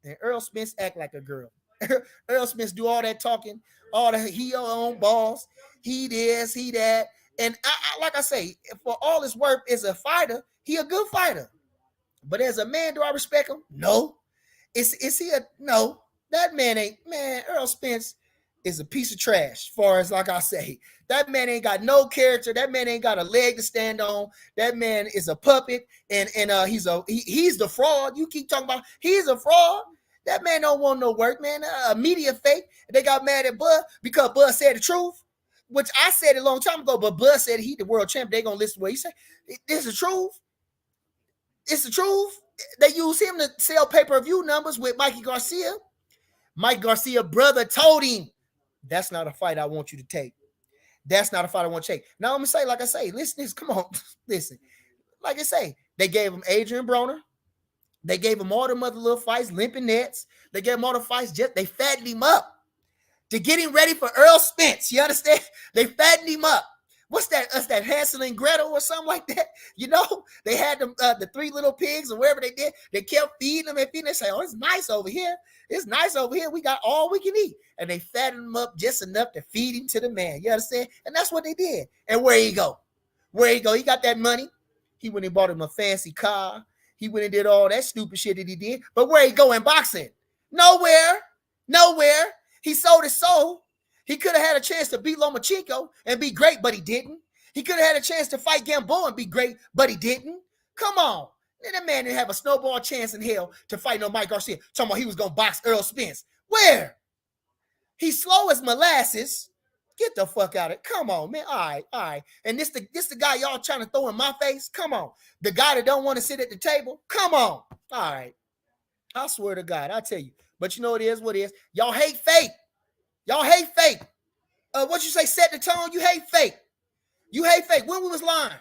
And Errol Spence act like a girl. Errol Spence do all that talking, all that he own balls, he this, he that. And I like I say, for all his work as a fighter, he a good fighter. But as a man, do I respect him? No. Is he a no? That man ain't, man, Errol Spence is a piece of trash, as far as like I say. That man ain't got no character. That man ain't got a leg to stand on. That man is a puppet, and he's the fraud. You keep talking about he's a fraud. That man don't want no work, man. Media fake. They got mad at Bud because Bud said the truth, which I said a long time ago, but Bud said he the world champ. They gonna listen to what he said. This is the truth. It's the truth. They use him to sell pay-per-view numbers with Mikey Garcia. Mike Garcia brother told him, that's not a fight I want you to take. That's not a fight I want to take. Now I'm gonna say, like I say, listen, come on, listen. Like I say, they gave him Adrian Broner. They gave him all them other little fights, limping nets. They gave him all the fights, just they fattened him up to get him ready for Errol Spence. You understand? They fattened him up. What's that? Us that Hansel and Gretel or something like that? They had them the three little pigs or wherever they did. They kept feeding them and feeding. They say, "Oh, it's nice over here. It's nice over here. We got all we can eat." And they fattened him up just enough to feed him to the man. You understand? And that's what they did. And where he go? Where he go? He got that money. He went and bought him a fancy car. He went and did all that stupid shit that he did. But where he go in boxing? Nowhere. Nowhere. He sold his soul. He could have had a chance to beat Lomachenko and be great, but he didn't. He could have had a chance to fight Gamboa and be great, but he didn't. Come on. That man didn't have a snowball chance in hell to fight no Mike Garcia. Talking about he was going to box Errol Spence. Where? He's slow as molasses. Get the fuck out of it. Come on, man. All right. And this the guy y'all trying to throw in my face? Come on. The guy that don't want to sit at the table? Come on. All right. I swear to God, I tell you. But you know what it is? What it is? Y'all hate fake. Y'all hate fake. What you say, set the tone? You hate fake. You hate fake. When we was lying.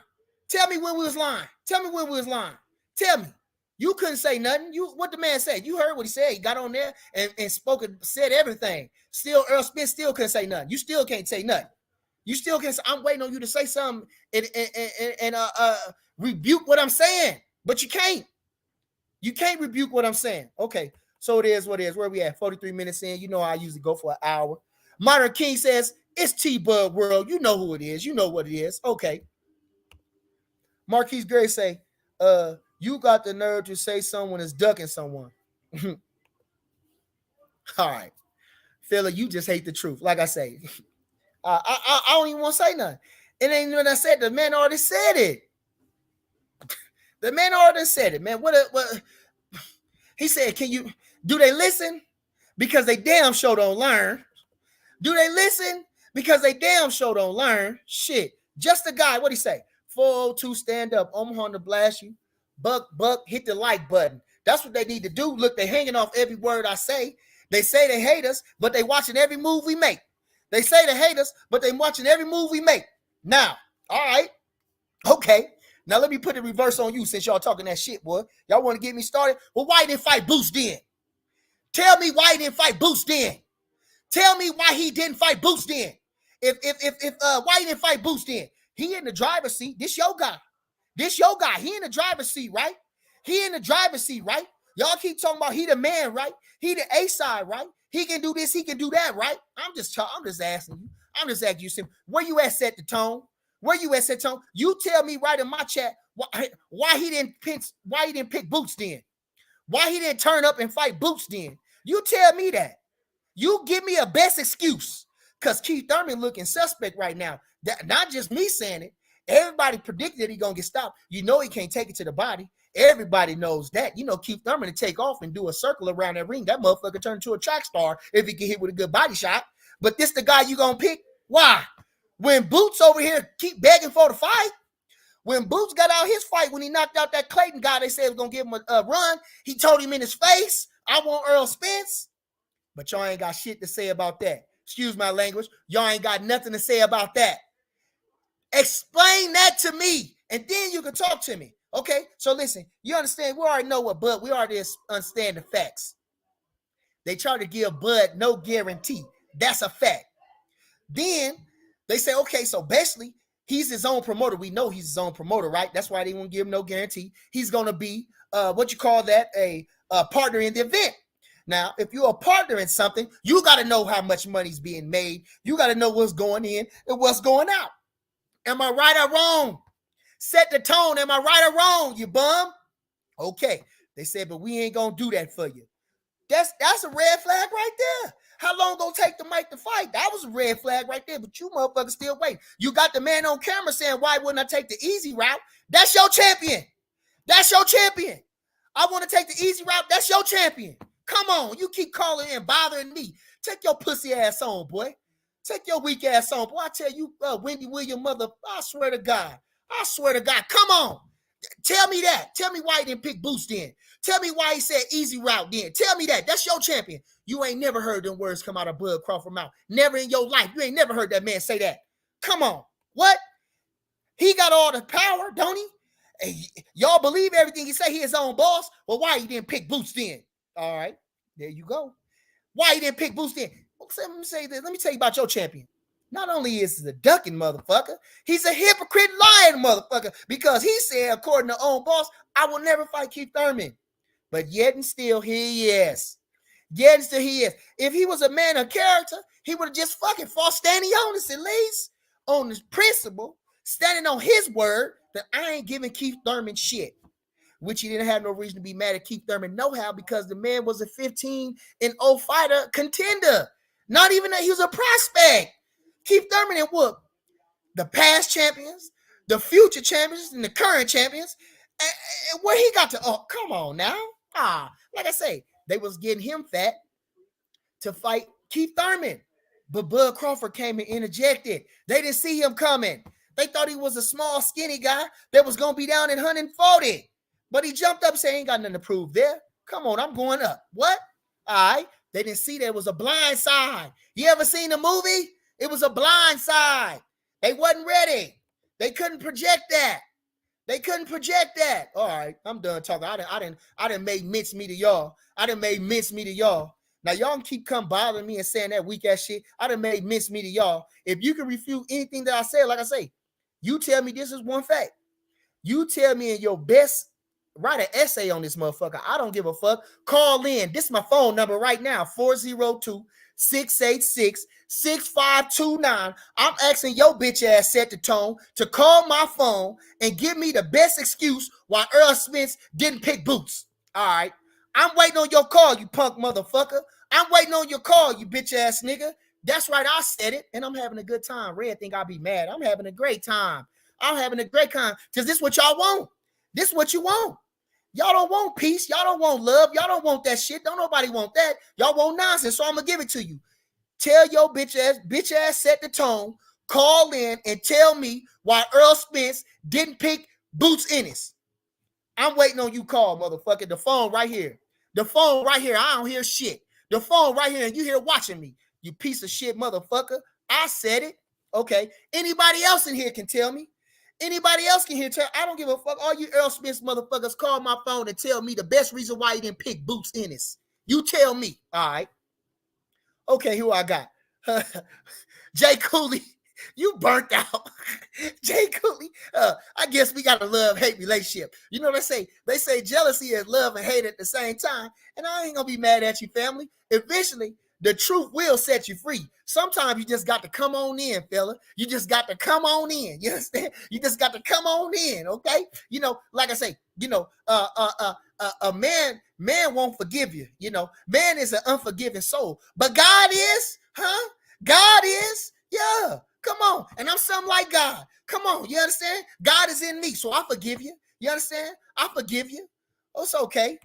Tell me when we was lying. Tell me when we was lying. Tell me. You couldn't say nothing. What the man said. You heard what he said. He got on there and spoke and said everything. Still, Errol Spence still couldn't say nothing. You still can't say nothing. You still can't say, I'm waiting on you to say something and rebuke what I'm saying. But you can't. You can't rebuke what I'm saying. Okay. So it is what it is. Where we at? 43 minutes in. You know I usually go for an hour. Modern King says, it's T-Bud World. You know who it is. You know what it is. Okay. Marquise Gray say, you got the nerve to say someone is ducking someone. All right. Fella, you just hate the truth. Like I say, I don't even want to say nothing. It ain't when I said, the man already said it. The man already said it, man. What he said, do they listen? Because they damn sure don't learn. Do they listen? Because they damn sure don't learn. Shit. Just a guy, what'd he say? 402 stand up. Omaha to blast you. Buck, hit the like button. That's what they need to do. Look, they hanging off every word I say. They say they hate us, but they watching every move we make. They say they hate us, but they watching every move we make. Now, all right. Okay. Now let me put the reverse on you since y'all talking that shit, boy. Y'all want to get me started? Well, why didn't fight Boost then? Tell me why he didn't fight Boost then. Tell me why he didn't fight Boost then. Why he didn't fight Boost then? He in the driver's seat. This your guy. He in the driver's seat, right? Y'all keep talking about he the man, right? He the A side, right? He can do this, he can do that, right? I'm just asking you. I'm just asking you, where you at, set the tone? You tell me right in my chat why he didn't pick Boots then? Why he didn't turn up and fight Boots then? You tell me that. You give me a best excuse. Because Keith Thurman looking suspect right now. Not just me saying it. Everybody predicted he gonna get stopped. You know he can't take it to the body. Everybody knows that. You know Keith Thurman to take off and do a circle around that ring. That motherfucker turn into a track star if he get hit with a good body shot. But this the guy you gonna pick? Why? When Boots over here keep begging for the fight, when Boots got out his fight, when he knocked out that Clayton guy, they said was gonna give him a run. He told him in his face, I want Errol Spence. But y'all ain't got shit to say about that. Excuse my language. Y'all ain't got nothing to say about that. Explain that to me, and then you can talk to me. Okay? So listen, you understand, we already know what Bud, we already understand the facts. They try to give Bud no guarantee. That's a fact. Then they say, okay, so basically, he's his own promoter. We know he's his own promoter, right? That's why they won't give him no guarantee. He's going to be, a partner in the event. Now, if you're a partner in something, you got to know how much money's being made. You got to know what's going in and what's going out. Am I right or wrong? Set the tone. Am I right or wrong, you bum? Okay. They said, but we ain't going to do that for you. That's a red flag right there. How long gonna take the mic to fight? That was a red flag right there, but you motherfuckers still waiting. You got the man on camera saying, why wouldn't I take the easy route? That's your champion. I want to take the easy route. That's your champion. Come on. You keep calling in, bothering me. Take your pussy ass on, boy. Take your weak ass on. Boy, I tell you, Wendy Williams, mother, I swear to God. Come on. Tell me that. Tell me why he didn't pick Boost then. Tell me why he said easy route then. Tell me that. That's your champion. You ain't never heard them words come out of Bud Crawford mouth. Never in your life. You ain't never heard that man say that. Come on. What? He got all the power, don't he? Hey, y'all believe everything he say? He his own boss? Well, why he didn't pick Boost then? All right. There you go. Why he didn't pick Boost then? Let me say this. Let me tell you about your champion. Not only is he a ducking motherfucker, he's a hypocrite lying motherfucker because he said, according to own boss, I will never fight Keith Thurman. But yet and still, here he is. If he was a man of character, he would have just fucking fought standing on this, at least on this principle, standing on his word that I ain't giving Keith Thurman shit. Which he didn't have no reason to be mad at Keith Thurman no how because the man was a 15-0 fighter contender. Not even that he was a prospect. Keith Thurman and what? The past champions, the future champions, and the current champions. And where he got to, oh, come on now. Like I say, they was getting him fat to fight Keith Thurman. But Bud Crawford came and interjected. They didn't see him coming. They thought he was a small, skinny guy that was going to be down at 140. But he jumped up and said, ain't got nothing to prove there. Come on, I'm going up. What? All right. They didn't see that it was a blind side. You ever seen the movie? It was a blind side. They wasn't ready. They couldn't project that. All right, I'm done talking. I done made mincemeat of y'all. Now y'all keep bothering me and saying that weak ass shit. I done made mincemeat of y'all. If you can refute anything that I say, like I say, you tell me this is one fact. You tell me in your best, write an essay on this motherfucker. I don't give a fuck. Call in. This is my phone number right now, 402-686-6529. I'm asking your bitch ass set the tone to call my phone and give me the best excuse why Errol Spence didn't pick Boots. All right. I'm waiting on your call, you punk motherfucker. I'm waiting on your call, you bitch ass nigga. That's right. I said it, and I'm having a good time. Red think I'll be mad. I'm having a great time. Because this is what y'all want. This is what you want. Y'all don't want peace. Y'all don't want love. Y'all don't want that shit. Don't nobody want that. Y'all want nonsense. So I'm gonna give it to you. Tell your bitch ass set the tone. Call in and tell me why Errol Spence didn't pick Boots Ennis. I'm waiting on you call, motherfucker. The phone right here. The phone right here. I don't hear shit. The phone right here, and you here watching me. You piece of shit motherfucker. I said it. Okay. Anybody else in here can tell me. Anybody else can hear tell. I don't give a fuck. All you Errol Spence motherfuckers call my phone and tell me the best reason why he didn't pick Boots Ennis. You tell me. All right. Okay, who I got? Jay Cooley. You burnt out. Jay Cooley. I guess we got a love-hate relationship. You know what they say? They say jealousy is love and hate at the same time. And I ain't gonna be mad at you, family. Eventually, the truth will set you free. Sometimes you just got to come on in, fella. You just got to come on in. You understand? You just got to come on in, okay? You know, like I say, you know, a man won't forgive you. You know, man is an unforgiving soul. But God is, huh? God is, yeah. Come on. And I'm something like God. Come on. You understand? God is in me, so I forgive you. You understand? I forgive you. Oh, it's okay.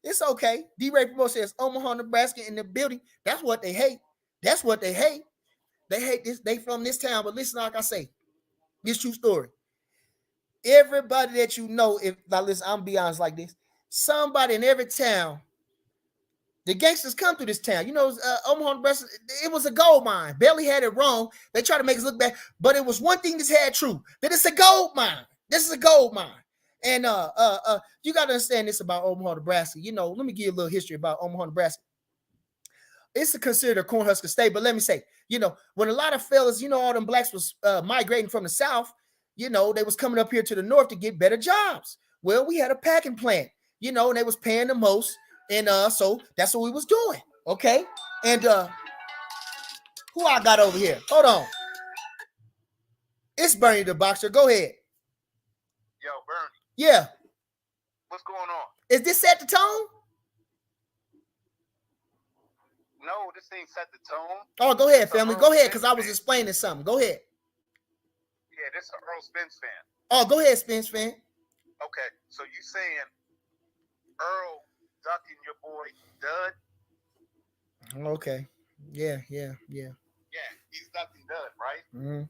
It's okay. D-Ray Promo says, Omaha, Nebraska in the building. That's what they hate. That's what they hate. They hate this. They from this town. But listen, like I say, this true story. Everybody that you know, if now listen, I'm gonna be honest like this. Somebody in every town, the gangsters come through this town. You know, Omaha, Nebraska, it was a gold mine. Belly had it wrong. They try to make us look bad. But it was one thing that's had true, that it's a gold mine. This is a gold mine. And you got to understand this about Omaha, Nebraska. You know, let me give you a little history about Omaha, Nebraska. It's considered a Cornhusker state, but let me say, you know, when a lot of fellas, you know, all them blacks was migrating from the South, you know, they was coming up here to the North to get better jobs. Well, we had a packing plant, you know, and they was paying the most. And so that's what we was doing. Okay. And who I got over here? Hold on. It's Bernie the Boxer. Go ahead. Yo, Bernie. Yeah. What's going on? Is this set the tone? No, this ain't set the tone. Oh, go ahead, family. Go ahead, because I was explaining something. Go ahead. Yeah, this is an Errol Spence fan. Oh, go ahead, Spence fan. Okay, so you saying Errol ducking your boy Dud? Okay. Yeah. Yeah, he's ducking Dud, right? Mm-hmm.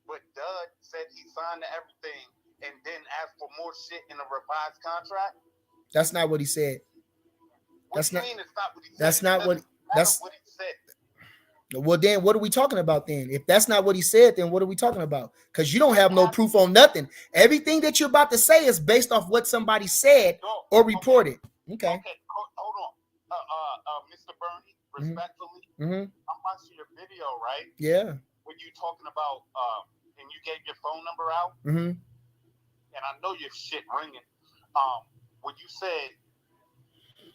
But Dud said he signed everything and then asked for more shit in a revised contract? That's not what he said. What do you mean it's not what he said? That's not what what he said. Well, then what are we talking about then? If that's not what he said, then what are we talking about? Because you don't have no proof on nothing. Everything that you're about to say is based off what somebody said or reported. Okay. Hold on. Mr. Bernie, respectfully, I'm watching your video, right? Yeah. When you talking about, and you gave your phone number out, and I know your shit ringing. When you said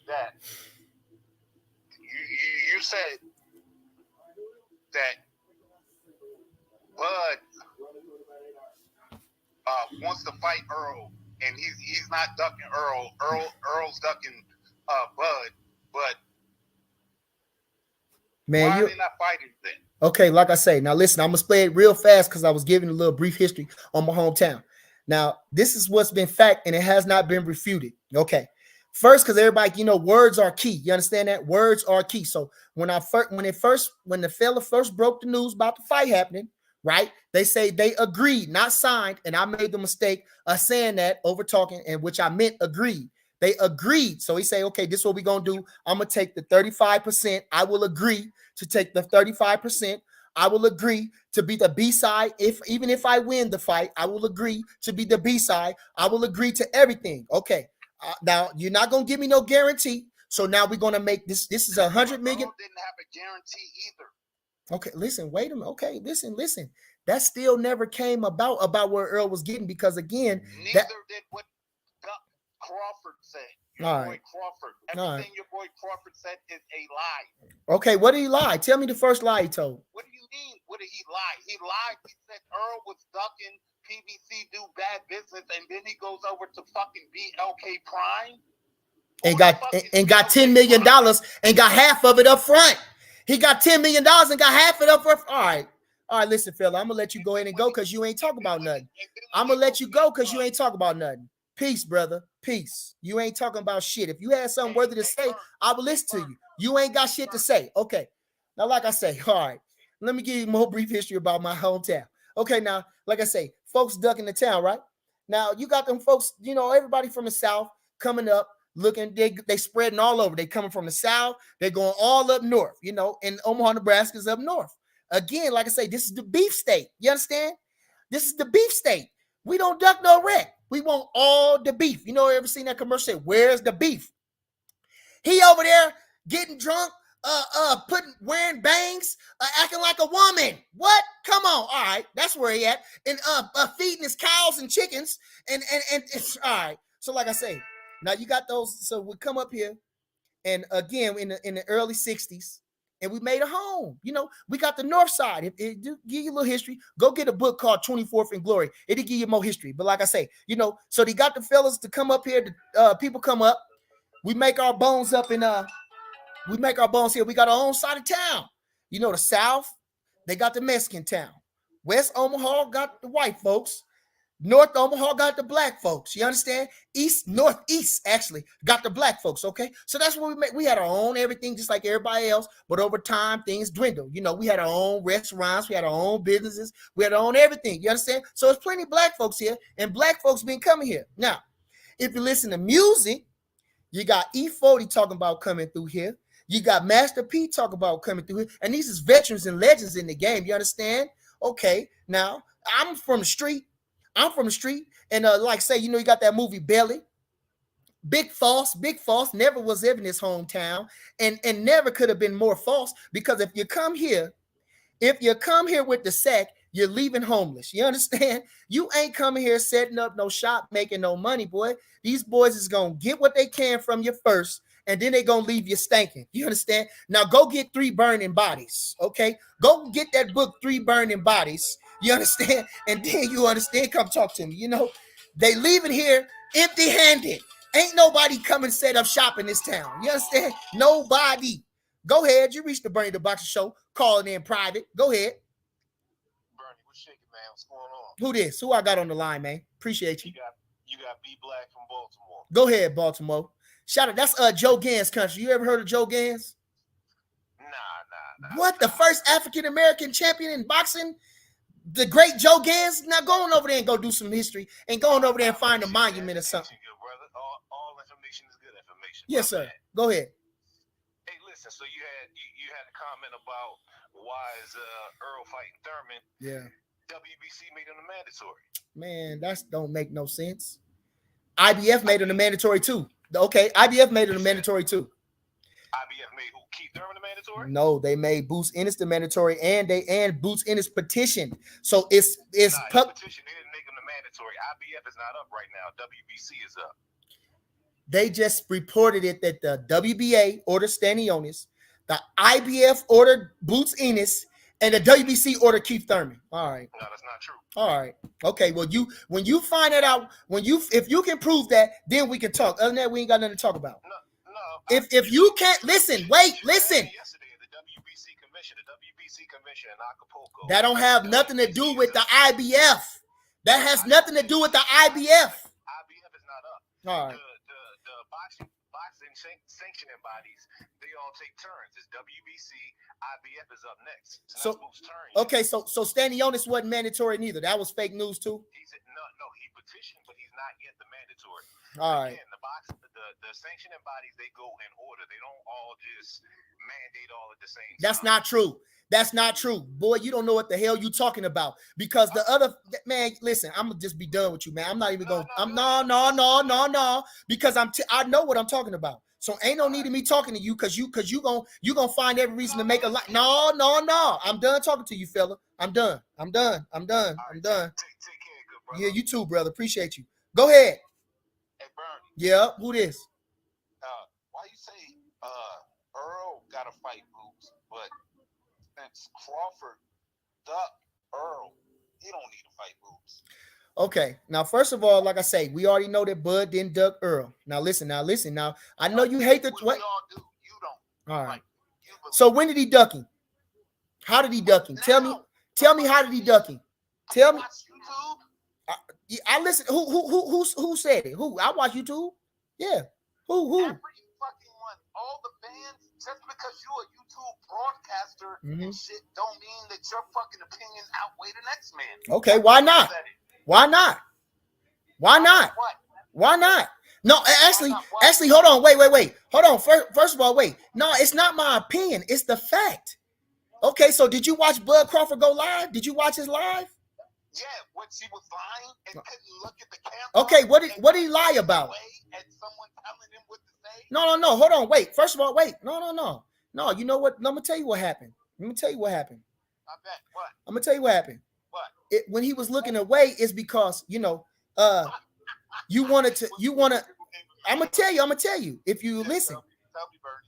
that, you said that Bud wants to fight Errol, and he's not ducking Errol. Errol's ducking Bud, but man, why are they not fighting then? Okay, like I say, now listen, I'm gonna play it real fast because I was giving a little brief history on my hometown. Now, this is what's been fact, and it has not been refuted. Okay. First, because everybody, you know, words are key. You understand that? Words are key. So when the fella first broke the news about the fight happening, right? They say they agreed, not signed, and I made the mistake of saying that over talking, and which I meant agreed. They agreed. So he say, okay, this is what we're gonna do. I'm gonna take the 35%. I will agree to take the 35%. I will agree to be the B-side. Even if I win the fight, I will agree to be the B-side. I will agree to everything. Okay. Now you're not gonna give me no guarantee. So now we're gonna make this. This is 100 million. Didn't have a guarantee either. Okay, listen, wait a minute. Okay, listen. That still never came about where Errol was getting, because again, neither did what Crawford said. Your boy Crawford. Everything your boy Crawford said is a lie. Okay, what did he lie? Tell me the first lie he told. What do you mean? What did he lie? He lied. He said Errol was ducking PBC, do bad business, and then he goes over to fucking BLK Prime and got $10 million and got half of it up front. He got $10 million and got half of it up front. All right, listen, fella, I'm gonna let you go ahead and go because you ain't talking about nothing. I'm gonna let you go because you ain't talking about nothing. Peace, brother. Peace. You ain't talking about shit. If you had something worthy to say, I will listen to you. You ain't got shit to say. Okay. Now, like I say, all right. Let me give you more brief history about my hometown. Okay, now, like I say, folks ducking the town, right? Now, you got them folks, you know, everybody from the South coming up, looking, they spreading all over. They coming from the South. They're going all up north, you know, and Omaha, Nebraska is up north. Again, like I say, this is the beef state. You understand? This is the beef state. We don't duck no wreck. We want all the beef. You know, ever seen that commercial say, where's the beef? He over there getting drunk, wearing bangs, acting like a woman. What? Come on. All right. That's where he at. And feeding his cows and chickens. And it's all right. So like I say, now you got those. So we come up here, and again in the early 60s, and we made a home. You know, we got the north side. It give you a little history. Go get a book called 24th and Glory. It'll give you more history. But like I say, you know, so they got the fellas to come up here. People come up. We make our bones up in we make our bones here. We got our own side of town. You know, the South, they got the Mexican town. West Omaha got the white folks. North Omaha got the black folks. You understand? Northeast actually got the black folks. Okay, so that's what we made. We had our own everything, just like everybody else. But over time, things dwindled. You know, we had our own restaurants, we had our own businesses, we had our own everything. You understand? So there's plenty of black folks here, and black folks been coming here. Now, if you listen to music, you got E40 talking about coming through here. You got Master P talking about coming through here, and these is veterans and legends in the game. You understand? Okay, now I'm from the street. And like say, you know, you got that movie Belly. Big false never was ever in his hometown, and never could have been more false, because if you come here with the sack, you're leaving homeless. You understand? You ain't coming here setting up no shop, making no money, boy. These boys is gonna get what they can from you first, and then they gonna leave you stinking. You understand? Now go get 3 burning bodies. Okay, go get that book, 3 burning bodies. You understand? And then you understand, come talk to me. You know, they leaving here empty-handed. Ain't nobody come and set up shop in this town. You understand? Nobody. Go ahead. You reached the Bernie the Boxer show. Calling in private. Go ahead. Bernie, what's shaking, man? What's going on? Who this? Who I got on the line, man? Appreciate you. You got B Black from Baltimore. Go ahead, Baltimore. Shout out. That's Joe Gans country. You ever heard of Joe Gans? Nah. What? The first African-American champion in boxing? The great Joe Gans? Now go on over there and go do some history, and go on over there and find a monument or something. Good, brother. All information is good information. Yes, sir. Go ahead. Hey, listen. So you had a comment about why is Errol fighting Thurman? Yeah. WBC made him a mandatory. Man, that don't make no sense. IBF made him a mandatory too. Okay, IBF made it a mandatory too. IBF made who? Keith Thurman the mandatory? No, they made Boots Ennis the mandatory, and Boots Ennis petitioned. So it's petition. They didn't make him the mandatory. IBF is not up right now. WBC is up. They just reported it that the WBA ordered Stanionis, the IBF ordered Boots Ennis, and the WBC ordered Keith Thurman. All right. No, that's not true. All right. Okay. Well, when you find that out, if you can prove that, then we can talk. Other than that, we ain't got nothing to talk about. No. If you can't listen, listen. Yesterday, the WBC commission in Acapulco. That don't have nothing to do with the IBF. That has nothing to do with the IBF. IBF is not up. All right. The boxing sanctioning bodies, they all take turns. It's WBC. IBF is up next. So okay, so Stanionis wasn't mandatory neither. That was fake news too. No, he petitioned, but he's not yet the mandatory. All right. Again, the sanctioning bodies, they go in order. They don't all just mandate all at the same time. That's not true. That's not true. Boy, you don't know what the hell you talking about. Because the other man, listen, I'm gonna just be done with you, man. I'm not even going. No. Because I know what I'm talking about. So ain't no need of me talking to you, because you gonna find every reason to make a lie. No. I'm done talking to you, fella. I'm done. Take care, good brother. Yeah, you too, brother. Appreciate you. Go ahead. Hey, Bernie. Yeah, who this? Why you say Errol gotta fight Boots, but since Crawford ducked Errol, he don't need to fight Boots. Okay, now first of all, like I say, we already know that Bud didn't duck Errol. Now listen. Now I know you hate the what? We all do. You don't. All right. So when did he duck him? How did he duck him? Tell me how did he duck him? Tell me. I listen. Who said it? Who? I watch YouTube. Yeah. Who? Every fucking one. All the bands. Just because you're a YouTube broadcaster and shit, don't mean that your fucking opinion outweigh the next man. Okay. Why not? Why not? Why not? What? Why not? No, actually, hold on. Wait. Hold on. First of all, wait. No, it's not my opinion. It's the fact. Okay, so did you watch Bud Crawford go live? Did you watch his live? Yeah, when she was lying and couldn't look at the camera. Okay, what did he lie about? And someone telling him what to say. No. Hold on. Wait. First of all, wait. No. No, you know what? Let me tell you what happened. I bet. What? I'm gonna tell you what happened. What? When he was looking away, is because you wanna. I'm gonna tell you. If you listen, Tell me, Bernie.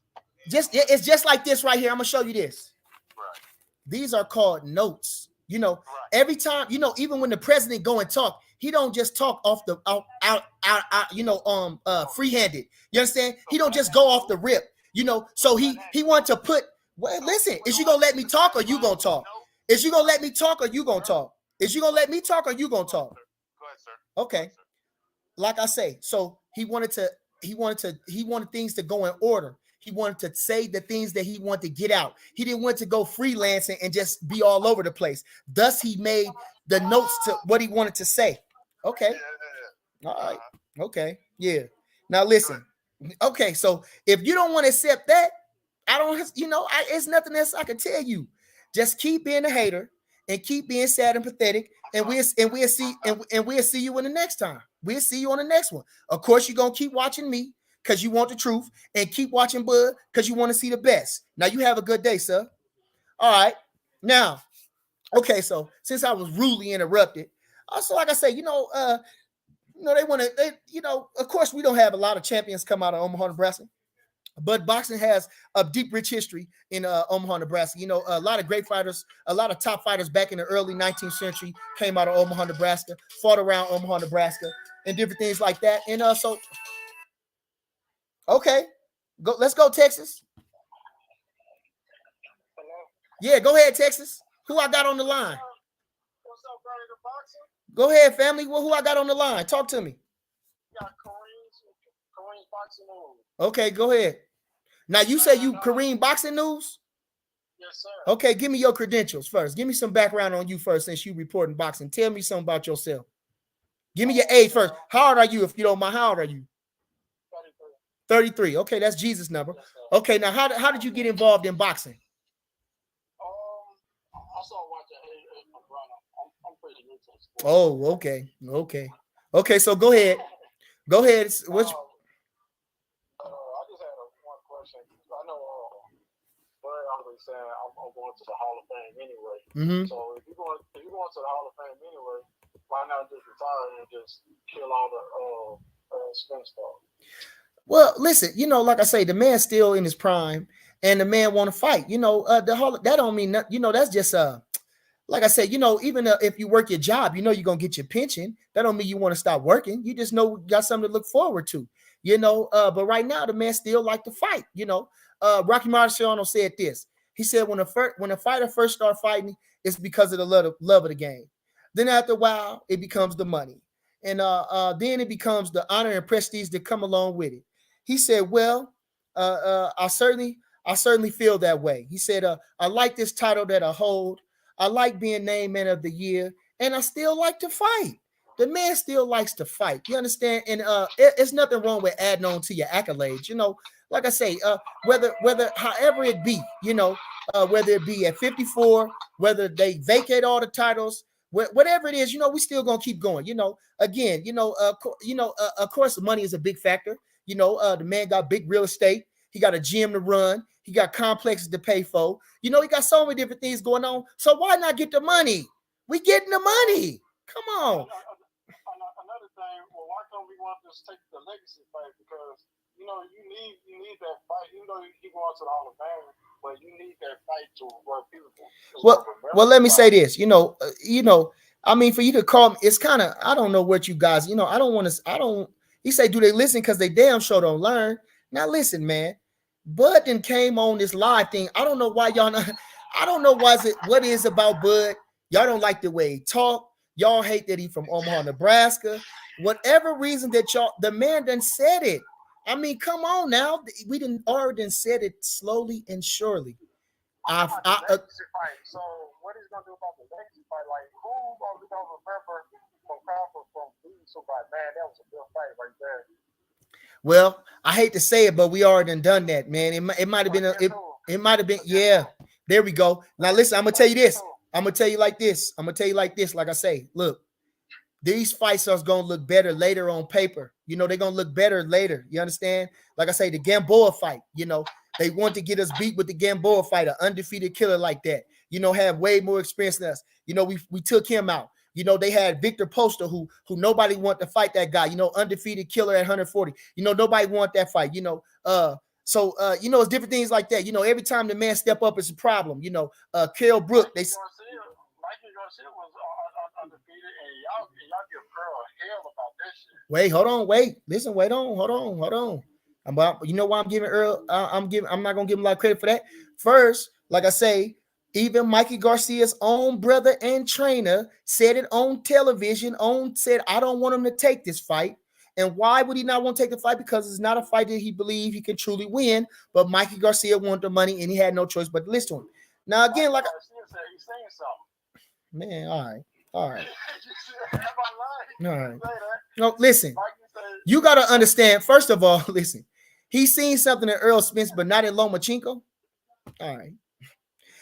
it's just like this right here. I'm gonna show you this. Right. These are called notes. Every time, even when the president go and talk, he don't just talk off the free-handed. You understand? He don't just go off the rip. So he want to put. Well, listen, is you gonna let me talk or you gonna talk? Is you gonna let me talk or you gonna talk? Is you gonna let me talk or you gonna talk? Go ahead, sir. Okay. Like I say, so he wanted things to go in order. He wanted to say the things that he wanted to get out. He didn't want to go freelancing and just be all over the place. Thus, he made the notes to what he wanted to say. Okay. All right. Okay. Yeah. Now listen. Okay. So if you don't want to accept that, it's nothing else I can tell you. Just keep being a hater and keep being sad and pathetic, and we'll see you in the next time. We'll see you on the next one. Of course, you're gonna keep watching me because you want the truth, and keep watching Bud because you want to see the best. Now you have a good day, sir. All right. Now, okay. So since I was rudely interrupted, also like I say, they want to. Of course, we don't have a lot of champions come out of Omaha, Nebraska. But boxing has a deep, rich history in Omaha, Nebraska. A lot of great fighters, a lot of top fighters back in the early 19th century came out of Omaha, Nebraska, fought around Omaha, Nebraska, and different things like that. And okay, let's go, Texas. Hello? Yeah, go ahead, Texas. Who I got on the line? What's up, Barry the Boxer? Go ahead, family. Who I got on the line? Talk to me. You got Kareem's Boxing News. Okay, go ahead. Now, you say you Kareem Boxing News? Yes, sir. Okay, give me your credentials first. Give me some background on you first, since you reporting boxing. Tell me something about yourself. Give me your age first. How old are you, if you don't mind? How old are you? 33. Okay, that's Jesus' number. Yes, okay, now how did you get involved in boxing? I started watching my brother. I'm pretty new to the sport. Oh, okay. So go ahead. What's I just had one question. I know Barry always saying I'm going to the Hall of Fame anyway. So if you're going to the Hall of Fame anyway, why not just retire and just kill all the Spence stuff? Well, listen, like I say, the man's still in his prime, and the man want to fight. That don't mean nothing. That's just like I said, even if you work your job, you're gonna get your pension. That don't mean you want to stop working. You just know you got something to look forward to. But right now the man still like to fight. Rocky Marciano said this. He said when a fighter first start fighting, it's because of the love of the game. Then after a while, it becomes the money, and then it becomes the honor and prestige that come along with it. He said, "Well, I certainly feel that way." He said, "I like this title that I hold. I like being named Man of the Year, and I still like to fight." The man still likes to fight. You understand? And it's nothing wrong with adding on to your accolades. Like I say, whether however it be, whether it be at 54, whether they vacate all the titles, whatever it is, we still gonna keep going. Again, of course, money is a big factor. The man got big real estate. He got a gym to run. He got complexes to pay for. He got so many different things going on. So why not get the money? We getting the money. Come on. Another thing, why can't we want to just take the legacy fight? Because you need that fight. Even though you go out to the Hall of Fame, but you need that fight to work people. Well, let me say this. I mean, for you to call me, it's kind of, I don't know what you guys. I don't want to. He say, do they listen? Because they damn sure don't learn. Now listen, man. Bud then came on this live thing. I don't know why y'all not. I don't know what is about Bud. Y'all don't like the way he talk. Y'all hate that he from Omaha, Nebraska. Whatever reason that y'all, the man done said it. I mean, come on now. We didn't already said it slowly and surely. So what is gonna do about the legacy fight? Like, who gonna remember from Crawford from beating somebody? Man, that was a good fight right there. Well, I hate to say it, but we already done that, man. It might have been it might have been, yeah. There we go. Now listen, I'm gonna tell you this. I'm gonna tell you like this. Like I say, look, these fights are gonna look better later on paper. You know, they're gonna look better later. You understand? Like I say, the Gamboa fight, you know, they want to get us beat with the Gamboa fight, an undefeated killer like that, you know, have way more experience than us. You know, we took him out. You know, they had Victor Poster, who nobody wanted to fight that guy, you know, undefeated killer at 140. You know, nobody want that fight, you know. So you know, it's different things like that. You know, every time the man step up, it's a problem. You know, Carol Brook, they Mikey Garcia was undefeated, and y'all give Earl hell about that shit. Wait, hold on, listen, hold on. You know why I'm giving Earl? I'm not gonna give him a lot of credit for that. First, like I say, even Mikey Garcia's own brother and trainer said it on television. Said, I don't want him to take this fight. And why would he not want to take the fight? Because it's not a fight that he believed he can truly win. But Mikey Garcia wanted the money, and he had no choice but to listen to him. Now again, like Garcia said, he's saying something. Man, all right. No, listen. You got to understand. First of all, listen. He's seen something in Errol Spence, but not in Lomachenko. All right.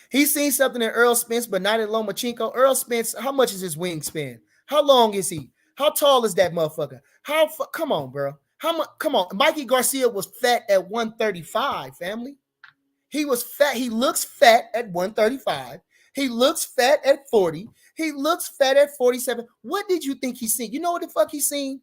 He's seen something in Errol Spence, but not in Lomachenko. Errol Spence, how much is his wingspan? How long is he? How tall is that motherfucker? Come on, bro. Come on. Mikey Garcia was fat at 135, family. He was fat. He looks fat at 135. He looks fat at 40. He looks fat at 47. What did you think he seen? You know what the fuck he seen?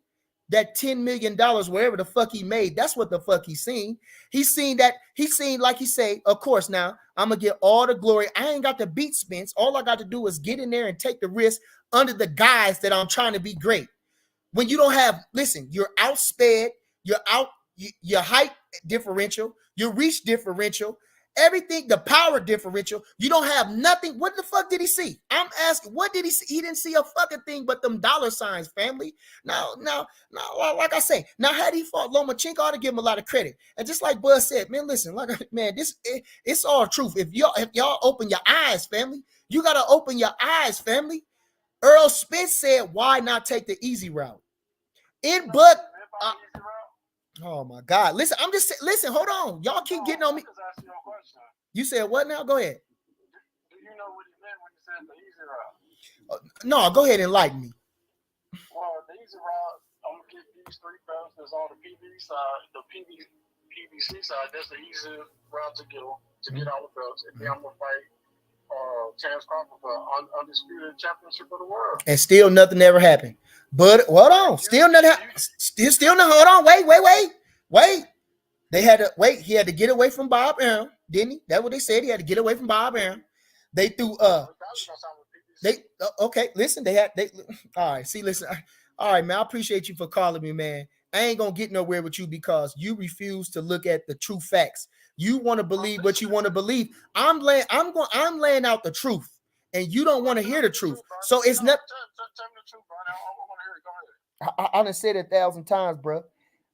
That $10 million, wherever the fuck he made. That's what the fuck he seen. He seen that. He seen, like he say, of course, now I'm going to get all the glory. I ain't got to beat Spence. All I got to do is get in there and take the risk under the guise that I'm trying to be great. When you don't have, listen, you're outsped, your height differential, your reach differential, everything, the power differential, you don't have nothing. What the fuck did he see? I'm asking, what did he see? He didn't see a fucking thing but them dollar signs, family. Now, like I say, now had he fought Lomachenko, I ought to give him a lot of credit. And just like Bud said, man, listen, it's all truth. If y'all open your eyes, family, you gotta open your eyes, family. Errol Spence said, why not take the easy route? Oh my God. Listen, hold on. Y'all keep getting on me. You said what now? Go ahead. Do you know what he meant when he said the easy route? No, go ahead and enlighten me. Well, the easy route, I'm gonna get these three belts that's on the PBC side, PBC side, that's the easy route to get all the belts. And then I'm gonna fight Chance Crawford for undisputed championship of the world. And still nothing ever happened. But hold on, still nothing happened. Still no. Hold on, wait. They had to wait. He had to get away from Bob Arum, didn't he? That's what they said. He had to get away from Bob Arum. They threw okay. Listen, all right. See, listen. All right, man. I appreciate you for calling me, man. I ain't gonna get nowhere with you because you refuse to look at the true facts. You want to believe what you want to believe. I'm laying out the truth, and you don't want to hear the truth. So it's not. Tell me the truth, bro. I want to hear it. Go ahead. I done said it 1,000 times, bro.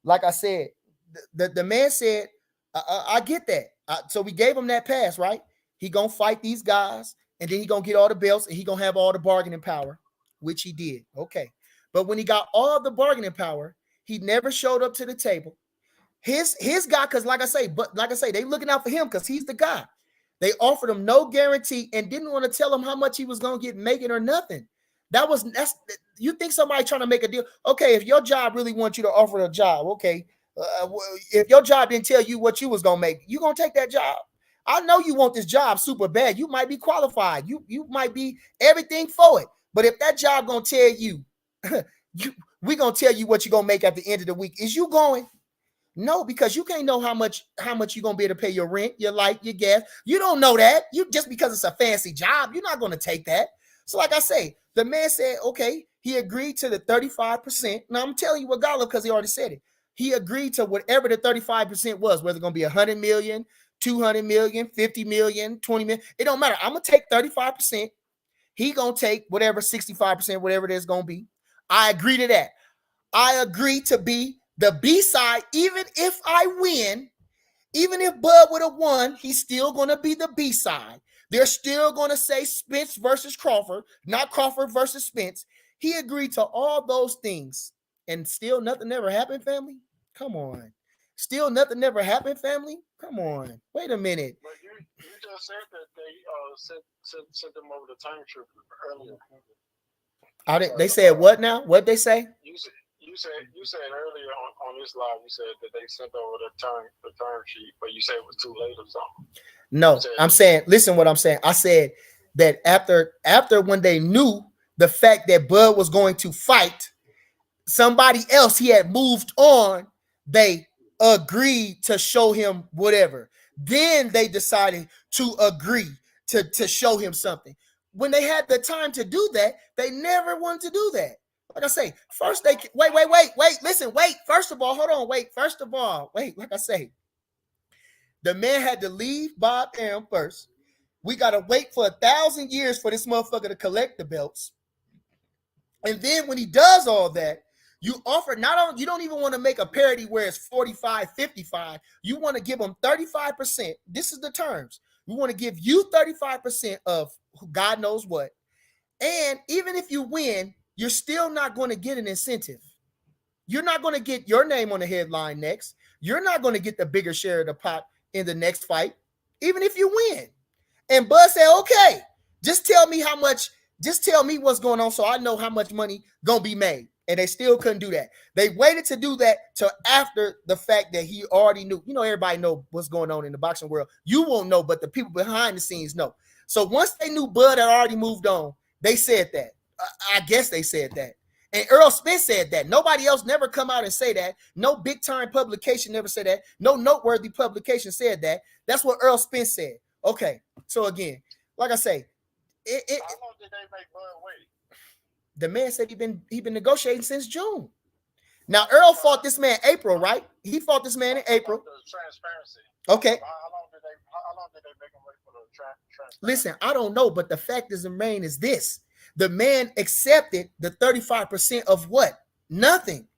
Like I said, the man said, I get that. So we gave him that pass, right? He gonna fight these guys, and then he gonna get all the belts, and he gonna have all the bargaining power, which he did. Okay, but when he got all the bargaining power, he never showed up to the table. His guy, because like I say, they looking out for him because he's the guy. They offered him no guarantee and didn't want to tell him how much he was gonna get making or nothing. That's you think somebody trying to make a deal? Okay, if your job really wants you to offer a job, okay. If your job didn't tell you what you was gonna make, you gonna take that job. I know you want this job super bad. You might be qualified. You might be everything for it. But if that job gonna tell you, we gonna tell you what you're gonna make at the end of the week, is you going? No, because you can't know how much you're gonna be able to pay your rent, your light, your gas. You don't know that. You just because it's a fancy job, you're not gonna take that. So, like I say, the man said, okay, he agreed to the 35%. Now I'm telling you what God loved because he already said it. He agreed to whatever the 35% was, whether it's gonna be 100 million, 200 million, 50 million, 20 million. It don't matter. I'm gonna take 35%. He gonna take whatever 65%, whatever it is gonna be. I agree to that. I agree to be the B side, even if I win. Even if Bud would have won, he's still going to be the B side. They're still going to say Spence versus Crawford, not Crawford versus Spence. He agreed to all those things, and still nothing ever happened, family? Come on. Still nothing ever happened, family? Come on. Wait a minute. But you just said that they sent them over the time trip earlier. They said what now? What'd they say? You said earlier on this live, you said that they sent over the term sheet, but you said it was too late or something. No, I'm saying, listen what I'm saying. I said that after when they knew the fact that Bud was going to fight somebody else, he had moved on, they agreed to show him whatever. Then they decided to agree to show him something. When they had the time to do that, they never wanted to do that. Like I say, first they wait. Listen, wait. First of all, hold on. Wait. First of all, wait. Like I say, the man had to leave Bob Arum first. We gotta wait for 1,000 years for this motherfucker to collect the belts. And then when he does all that, you offer you don't even want to make a parity where it's 45-55. You want to give them 35%. This is the terms. We want to give you 35% of God knows what. And even if you win, you're still not going to get an incentive. You're not going to get your name on the headline next. You're not going to get the bigger share of the pot in the next fight, even if you win. And Bud said, okay, just tell me how much, just tell me what's going on so I know how much money going to be made. And they still couldn't do that. They waited to do that till after the fact that he already knew. You know, everybody know what's going on in the boxing world. You won't know, but the people behind the scenes know. So once they knew Bud had already moved on, they said that. I guess they said that. And Errol Spence said that. Nobody else never come out and say that. No big time publication never said that. No noteworthy publication said that. That's what Errol Spence said. Okay. So again, like I say, how long did they make Bud wait? The man said he been negotiating since June. Now Errol fought this man April, right? He fought this man in April. Transparency. Okay. How long did they make him wait for the transparency? Listen, I don't know, but the fact is the main is this. The man accepted the 35% of what? Nothing.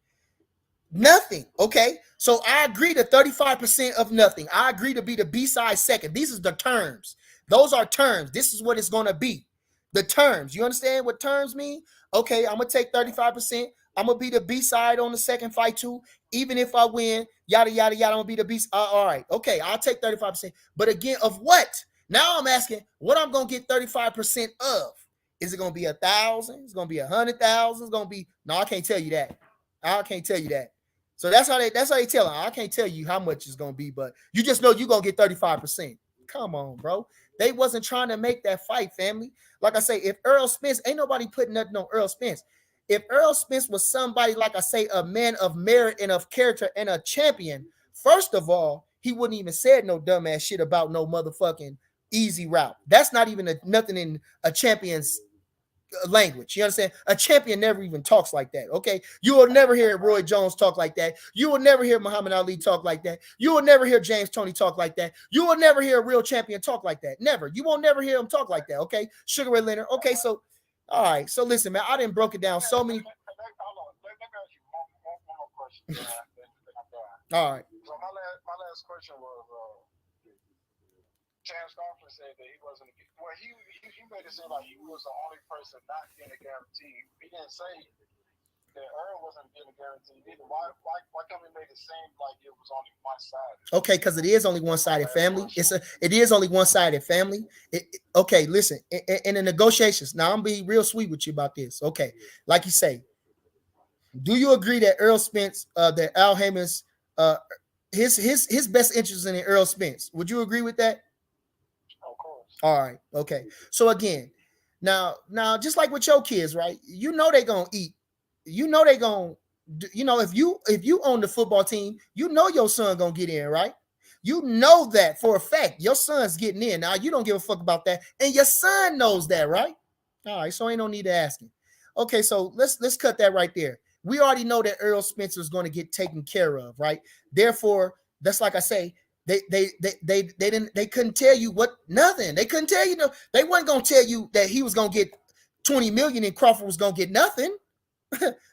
Okay. So I agree to 35% of nothing. I agree to be the B-side second. These are the terms. Those are terms. This is what it's going to be. The terms. You understand what terms mean? Okay, I'm going to take 35%. I'm going to be the B-side on the second fight too. Even if I win, yada, yada, yada, I'm going to be the B-side. All right. Okay, I'll take 35%. But again, of what? Now I'm asking what I'm going to get 35% of. Is it going to be 1,000? It's going to be 100,000. It's going to be, no, I can't tell you that. I can't tell you that. So that's how they tell them. I can't tell you how much it's going to be, but you just know you're going to get 35%. Come on, bro. They wasn't trying to make that fight, family. Like I say, if Errol Spence, ain't nobody putting nothing on Errol Spence. If Errol Spence was somebody, like I say, a man of merit and of character and a champion, first of all, he wouldn't even said no dumbass shit about no motherfucking easy route. That's not even nothing in a champion's language. You understand? A champion never even talks like that. Okay, you will never hear Roy Jones talk like that. You will never hear Muhammad Ali talk like that. You will never hear James Toney talk like that. You will never hear a real champion talk like that. Never. You won't never hear him talk like that. Okay, Sugar Ray Leonard. Okay, so all right. So listen, man, I didn't broke it down so many. Let me ask you one more question. All right. So my last question was. Chance Crawford said that he wasn't. Well, he made it seem like he was the only person not getting a guarantee. He didn't say that Errol wasn't getting a guarantee either. Why come he made it seem like it was only one sided? Okay, because it is only one-sided, family. It is only one-sided, family. Okay, listen. In the negotiations, now I'm being real sweet with you about this. Okay, like you say, do you agree that Errol Spence, that Al Haymon's, his best interest in Errol Spence? Would you agree with that? All right. Okay. So again, now, just like with your kids, right? You know they're gonna eat. You know they're gonna. You know if you own the football team, you know your son gonna get in, right? You know that for a fact. Your son's getting in. Now you don't give a fuck about that, and your son knows that, right? All right. So ain't no need to ask him. Okay. So let's cut that right there. We already know that Errol Spencer is going to get taken care of, right? Therefore, that's like I say. They couldn't tell you what nothing. They couldn't tell you they wasn't gonna tell you that he was gonna get $20 million and Crawford was gonna get nothing.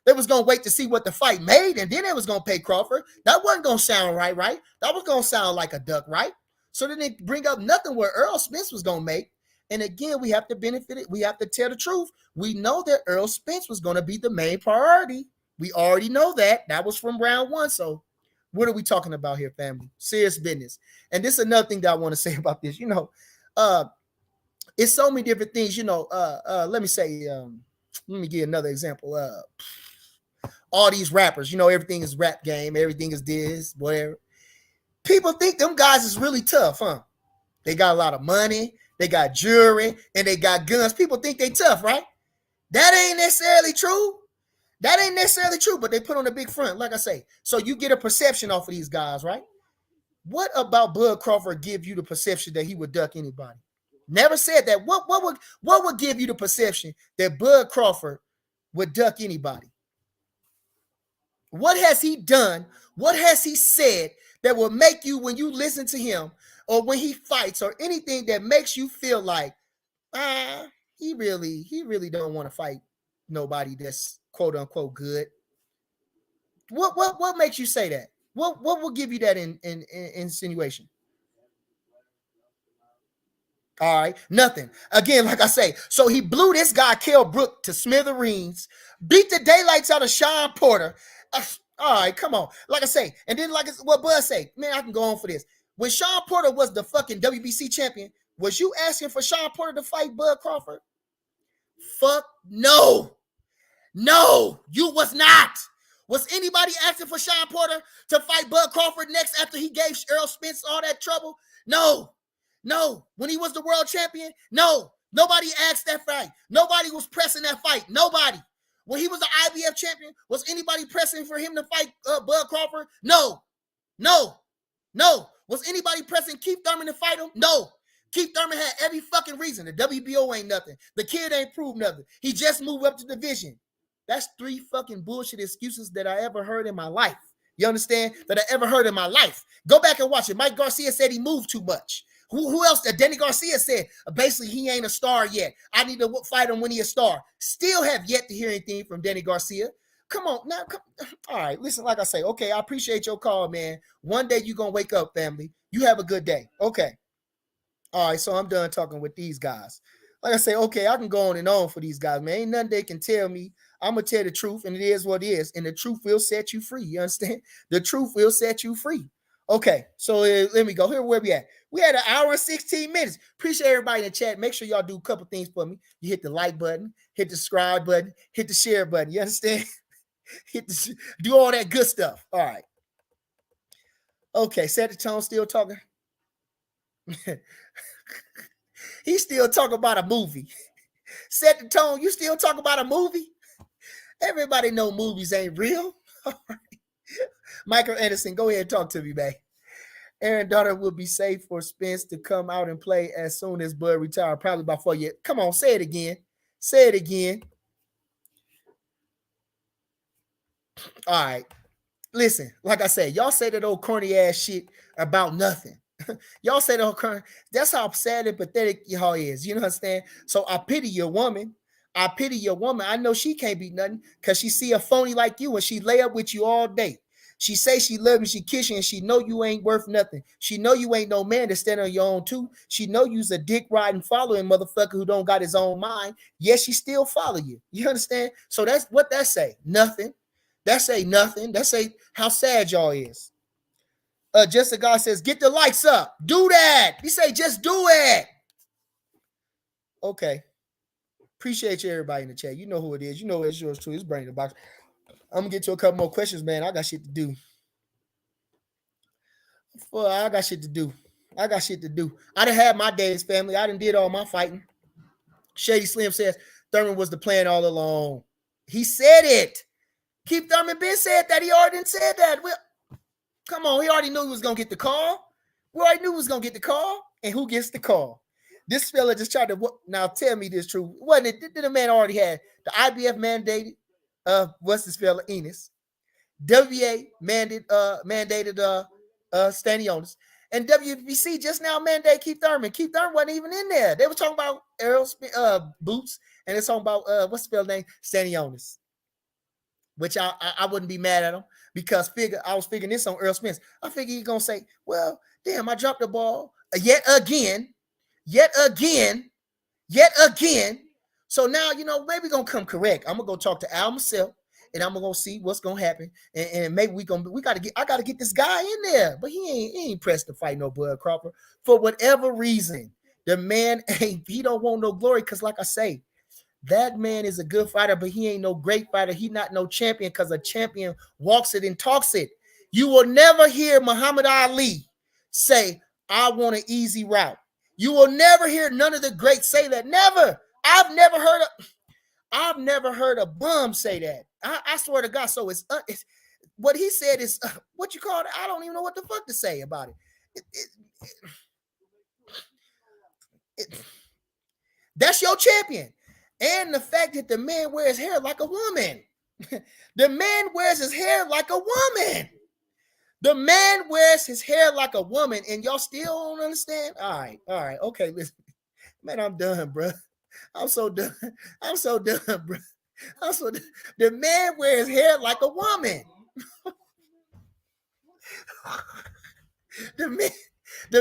They was gonna wait to see what the fight made, and then they was gonna pay Crawford. That wasn't gonna sound right? That was gonna sound like a duck, right? So then they bring up nothing where Errol Spence was gonna make. And again, we have to benefit it. We have to tell the truth. We know that Errol Spence was gonna be the main priority. We already know that. That was from round one. So what are we talking about here, family? Serious business. And this is another thing that I want to say about this. It's so many different things. Let me say. Let me give another example. All these rappers, everything is rap game, everything is this, whatever. People think them guys is really tough, huh? They got a lot of money, they got jewelry, and they got guns. People think they tough, right? That ain't necessarily true. But they put on a big front, like I say. So you get a perception off of these guys, right? What about Bud Crawford give you the perception that he would duck anybody? Never said that. What would give you the perception that Bud Crawford would duck anybody? What has he done? What has he said that will make you, when you listen to him or when he fights or anything that makes you feel like, he really don't want to fight nobody that's quote unquote good? What makes you say that? What will give you that insinuation? All right, nothing. Again, like I say, so he blew this guy, Kell Brook, to smithereens, beat the daylights out of Sean Porter. All right, come on. Like I say, and then like what Bud say, man, I can go on for this. When Sean Porter was the fucking WBC champion, was you asking for Sean Porter to fight Bud Crawford? Fuck no. No, you was not. Was anybody asking for Sean Porter to fight Bud Crawford next after he gave Errol Spence all that trouble? No. When he was the world champion, no. Nobody asked that fight. Nobody was pressing that fight. Nobody. When he was the IBF champion, was anybody pressing for him to fight Bud Crawford? No. Was anybody pressing Keith Thurman to fight him? No. Keith Thurman had every fucking reason. The WBO ain't nothing. The kid ain't proved nothing. He just moved up to the division. That's 3 fucking bullshit excuses that I ever heard in my life. You understand? That I ever heard in my life. Go back and watch it. Mike Garcia said he moved too much. Who else? Danny Garcia said, basically, he ain't a star yet. I need to fight him when he a star. Still have yet to hear anything from Danny Garcia. Come on. Now, all right. Listen, like I say, okay, I appreciate your call, man. One day you're going to wake up, family. You have a good day. Okay. All right, so I'm done talking with these guys. Like I say, okay, I can go on and on for these guys, man. Ain't nothing they can tell me. I'm going to tell the truth, and it is what it is. And the truth will set you free. You understand? The truth will set you free. Okay, so let me go. Here, where we at? We had 1 hour and 16 minutes. Appreciate everybody in the chat. Make sure y'all do a couple things for me. You hit the like button, hit the subscribe button, hit the share button. You understand? Do all that good stuff. All right. Okay, set the tone, still talking. He still talking about a movie. Set the tone, you still talk about a movie? Everybody know movies ain't real. All right. Michael Anderson, go ahead and talk to me, man. Aaron Donner will be safe for Spence to come out and play as soon as Bud retire, probably by 4 years. Come on, say it again. Say it again. All right. Listen, like I said, y'all say that old corny ass shit about nothing. Y'all say that old corny. That's how sad and pathetic y'all is. You know what I'm saying? So I pity your woman. I know she can't be nothing because she see a phony like you and she lay up with you all day. She say she love you, she kiss you, and she know you ain't worth nothing. She know you ain't no man to stand on your own too. She know you's a dick riding following motherfucker who don't got his own mind. Yes, she still follow you. You understand? So that's what that say. Nothing. That say nothing. That say how sad y'all is. Just a guy says, get the lights up. Do that. He say, just do it. Okay. Appreciate you, everybody in the chat. You know who it is. You know it's yours too. It's Brain in the Box. I'm gonna get to a couple more questions, man. I got shit to do. I got shit to do. I done had my days, family. I done did all my fighting. Shady Slim says Thurman was the plan all along. He said it. Keith Thurman been said that. He already said that. Well, come on, he already knew he was gonna get the call. We already knew he was gonna get the call. And who gets the call? This fella just tried to. Now tell me this true. Wasn't it? Did the man already had the IBF mandated? What's this fella? Enos. WBA mandated Stanionis. And WBC just now mandate Keith Thurman. Keith Thurman wasn't even in there. They were talking about Errol Boots and it's talking about what's the spell name? Stanionis. Which I wouldn't be mad at him because I was figuring this on Errol Spence. I figure he's gonna say, well, damn, I dropped the ball yet again. So now, maybe we're gonna come correct. I'm gonna go talk to Al myself and I'm gonna see what's gonna happen. And maybe I gotta get this guy in there. But he ain't pressed to fight no Bud Crawford. For whatever reason, the man he don't want no glory. Cause like I say, that man is a good fighter, but he ain't no great fighter. He not no champion because a champion walks it and talks it. You will never hear Muhammad Ali say, I want an easy route. You will never hear none of the greats say that. Never. I've never heard a bum say that. I swear to God. So it's what he said is what you call it. I don't even know what the fuck to say about it. That's your champion. And the fact that the man wears hair like a woman. The man wears his hair like a woman. The man wears his hair like a woman, and y'all still don't understand? All right. Okay, listen. Man, I'm done, bro. I'm so done, bro. The man wears hair like a woman. The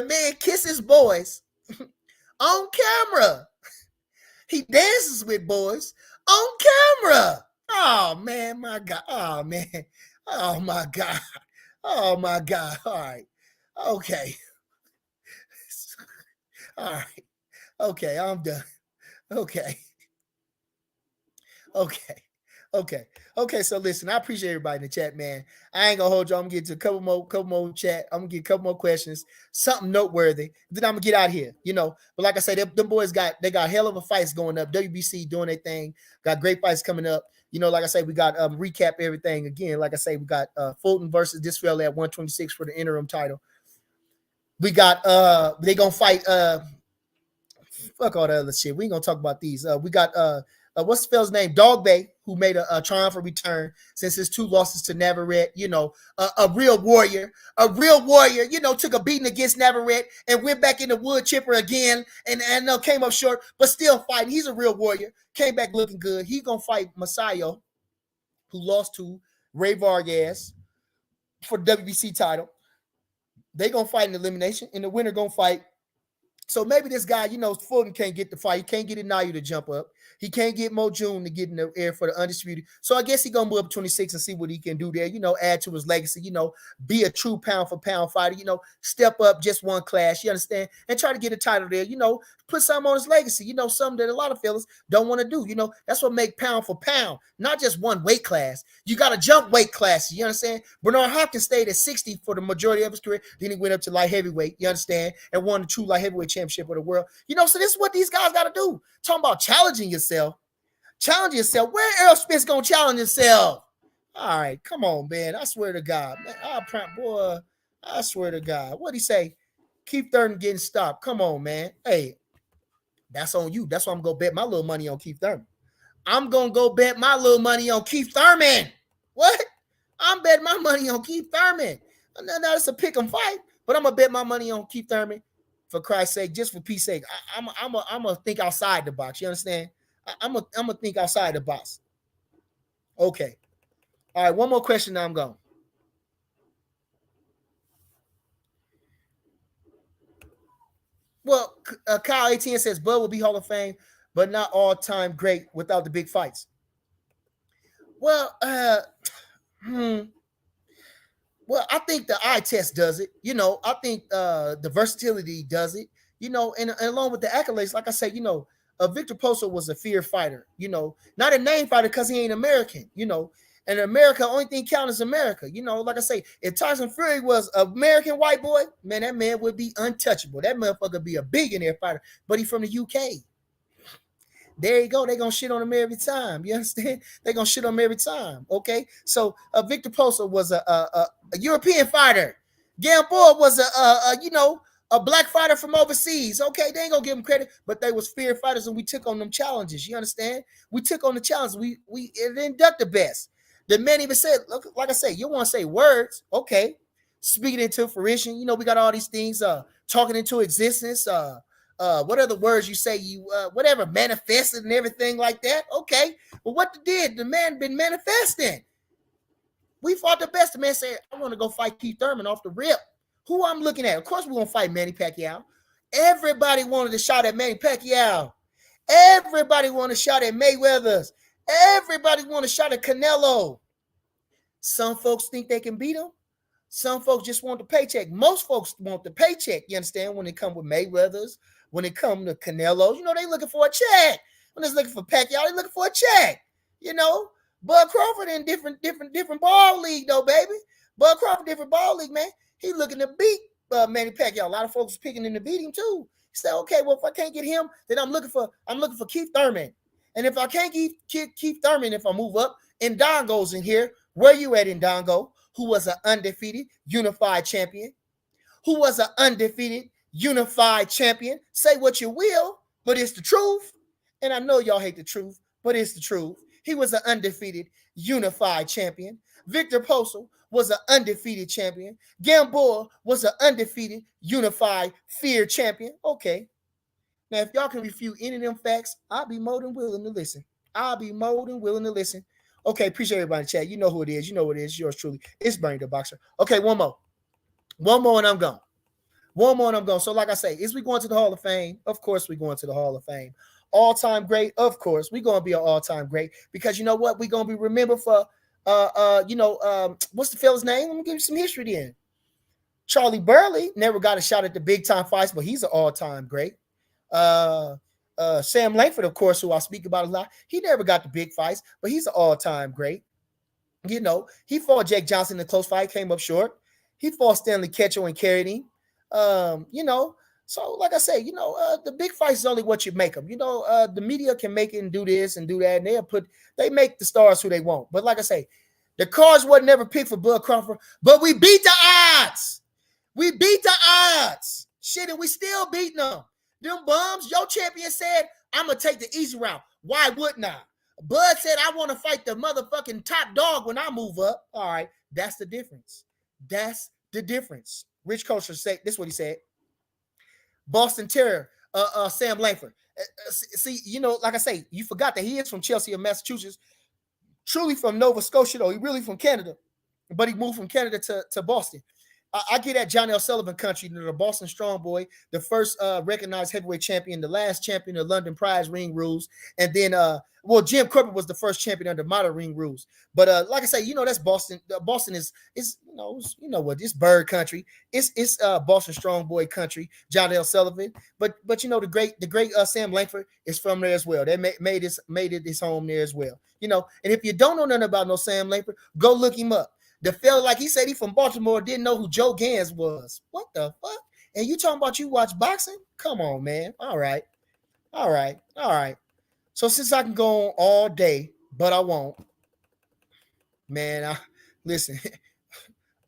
man kisses boys on camera. He dances with boys on camera. Oh, man, my God. Oh, man. Oh, my God. Oh, my God. All right. Okay. All right. Okay, I'm done. Okay. So listen, I appreciate everybody in the chat, man. I ain't gonna hold you. I'm gonna get to a couple more chat. I'm gonna get a couple more questions, something noteworthy. Then I'm gonna get out here, But like I said, them boys got hell of a fights going up. WBC doing their thing. Got great fights coming up. Like I say, we got recap everything again. Like I say, we got Fulton versus this fella at 126 for the interim title. We got they gonna fight fuck all the other shit. We ain't gonna talk about these. We got what's the fella's name? Dog Bay, who made a triumphant return since his 2 losses to Navarrete. A real warrior. Took a beating against Navarrete and went back in the wood chipper again and came up short, but still fighting. He's a real warrior. Came back looking good. He gonna fight Masayo, who lost to Ray Vargas for the WBC title. They gonna fight in elimination, and the winner gonna fight. So maybe this guy, Fulton can't get the fight. He can't get Inayu to jump up. He can't get Mo June to get in the air for the undisputed. So I guess he's going to move up 26 and see what he can do there, add to his legacy, be a true pound-for-pound fighter, step up just one class, you understand, and try to get a title there, put something on his legacy, something that a lot of fellas don't want to do, That's what make pound-for-pound, not just one weight class. You got to jump weight classes, you understand? Bernard Hopkins stayed at 60 for the majority of his career. Then he went up to light heavyweight, you understand, and won the true light heavyweight championship of the world. So this is what these guys got to do. Talking about challenging yourself. Where Errol Spence gonna challenge himself? All right, come on, man. I swear to God, man. I swear to God. What'd he say? Keith Thurman getting stopped. Come on, man. Hey, that's on you. That's why I'm gonna bet my little money on Keith Thurman. I'm gonna go bet my little money on Keith Thurman. What? I'm betting my money on Keith Thurman. Now it's a pick 'em fight, but I'm gonna bet my money on Keith Thurman. For Christ's sake, just for peace sake, I'm gonna think outside the box. You understand? I'm gonna think outside the box. Okay. All right. One more question. Now I'm going. Well, Kyle ATN says Bud will be Hall of Fame, but not all-time great without the big fights. Well, Well, I think the eye test does it. I think the versatility does it. And along with the accolades, like I said, Victor Poso was a fear fighter. Not a name fighter because he ain't American. And America, only thing counts is America. Like I say, if Tyson Fury was an American white boy, man, that man would be untouchable. That motherfucker would be a billionaire fighter. But he's from the UK. There you go. They're going to shit on him every time. You understand? They're going to shit on him every time. Okay? So Victor Poso was a European fighter. Gamboa was a black fighter from overseas. Okay? They ain't going to give him credit, but they was fear fighters and we took on them challenges. You understand? We took on the challenge. We didn't duck the best. The man even said, look, like I say, you want to say words. Okay. Speaking into fruition. We got all these things, talking into existence, what other words you say, you whatever, manifested and everything like that. Okay, well, what did the man been manifesting? We fought the best. The man said, I want to go fight Keith Thurman off the rip. Who I'm looking at? Of course, we're gonna fight Manny Pacquiao. Everybody wanted to shot at Manny Pacquiao. Everybody wanted to shot at Mayweather's. Everybody wanted to shot at Canelo. Some folks think they can beat him. Some folks just want the paycheck. Most folks want the paycheck, you understand, when they come with Mayweather's, when they come to Canelo, they looking for a check. When they're looking for Pacquiao, they looking for a check, Bud Crawford in different ball league, though, baby. Bud Crawford, different ball league, man. He looking to beat Manny Pacquiao. A lot of folks picking him to beat him, too. He said, okay, well, if I can't get him, then I'm looking for Keith Thurman. And if I can't get Keith Thurman, if I move up, Ndongo's in here. Where you at, Ndongo? Who was an undefeated, unified champion? Who was an undefeated, unified champion? Say what you will, but it's the truth. And I know y'all hate the truth, but it's the truth. He was an undefeated, unified champion. Victor Postal was an undefeated champion. Gamboa was an undefeated, unified, feared champion. Okay. Now, if y'all can refute any of them facts, I'll be more than willing to listen. Okay, appreciate everybody in the chat. You know who it is. You know what it is. Yours truly. It's Bernie the Boxer. Okay, one more and I'm gone. So like I say, is we going to the Hall of Fame? Of course we're going to the Hall of Fame. All-time great? Of course. We're going to be an all-time great because you know what? We're going to be remembered for, what's the fella's name? Let me give you some history then. Charlie Burley never got a shot at the big-time fights, but he's an all-time great. Sam Langford, of course, who I speak about a lot, he never got the big fights, but he's an all-time great. He fought Jake Johnson in a close fight, came up short. He fought Stanley Ketchel and carried him. So like I say, the big fights is only what you make them. The media can make it and do this and do that, and they make the stars who they want. But like I say, the cards wasn't never picked for Bud Crawford, but we beat the odds. Shit, and we still beating them. Them bums, your champion said, I'm going to take the easy route. Why wouldn't I? Bud said, I want to fight the motherfucking top dog when I move up. All right, that's the difference. Rich Kosher said, this is what he said. Boston Terrier, Sam Langford. See, like I say, you forgot that he is from Chelsea of Massachusetts. Truly from Nova Scotia, though. He really from Canada. But he moved from Canada to Boston. I get at Johnny L. Sullivan country, the Boston Strong Boy, the first recognized heavyweight champion, the last champion of London Prize ring rules, and then Jim Corbett was the first champion under modern ring rules. But like I say, that's Boston. Boston is what, this bird country. It's Boston Strong Boy country. Johnny L. Sullivan, but the great Sam Langford is from there as well. They made it his home there as well. And if you don't know nothing about no Sam Langford, go look him up. The fella, like he said, he from Baltimore, didn't know who Joe Gans was. What the fuck? And you talking about you watch boxing? Come on, man. All right. So since I can go on all day, but I won't, man, listen,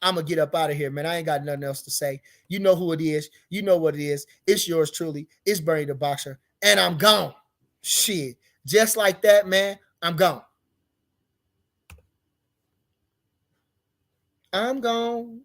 I'm going to get up out of here, man. I ain't got nothing else to say. You know who it is. You know what it is. It's yours truly. It's Bernie the Boxer. And I'm gone. Shit. Just like that, man, I'm gone. I'm gone.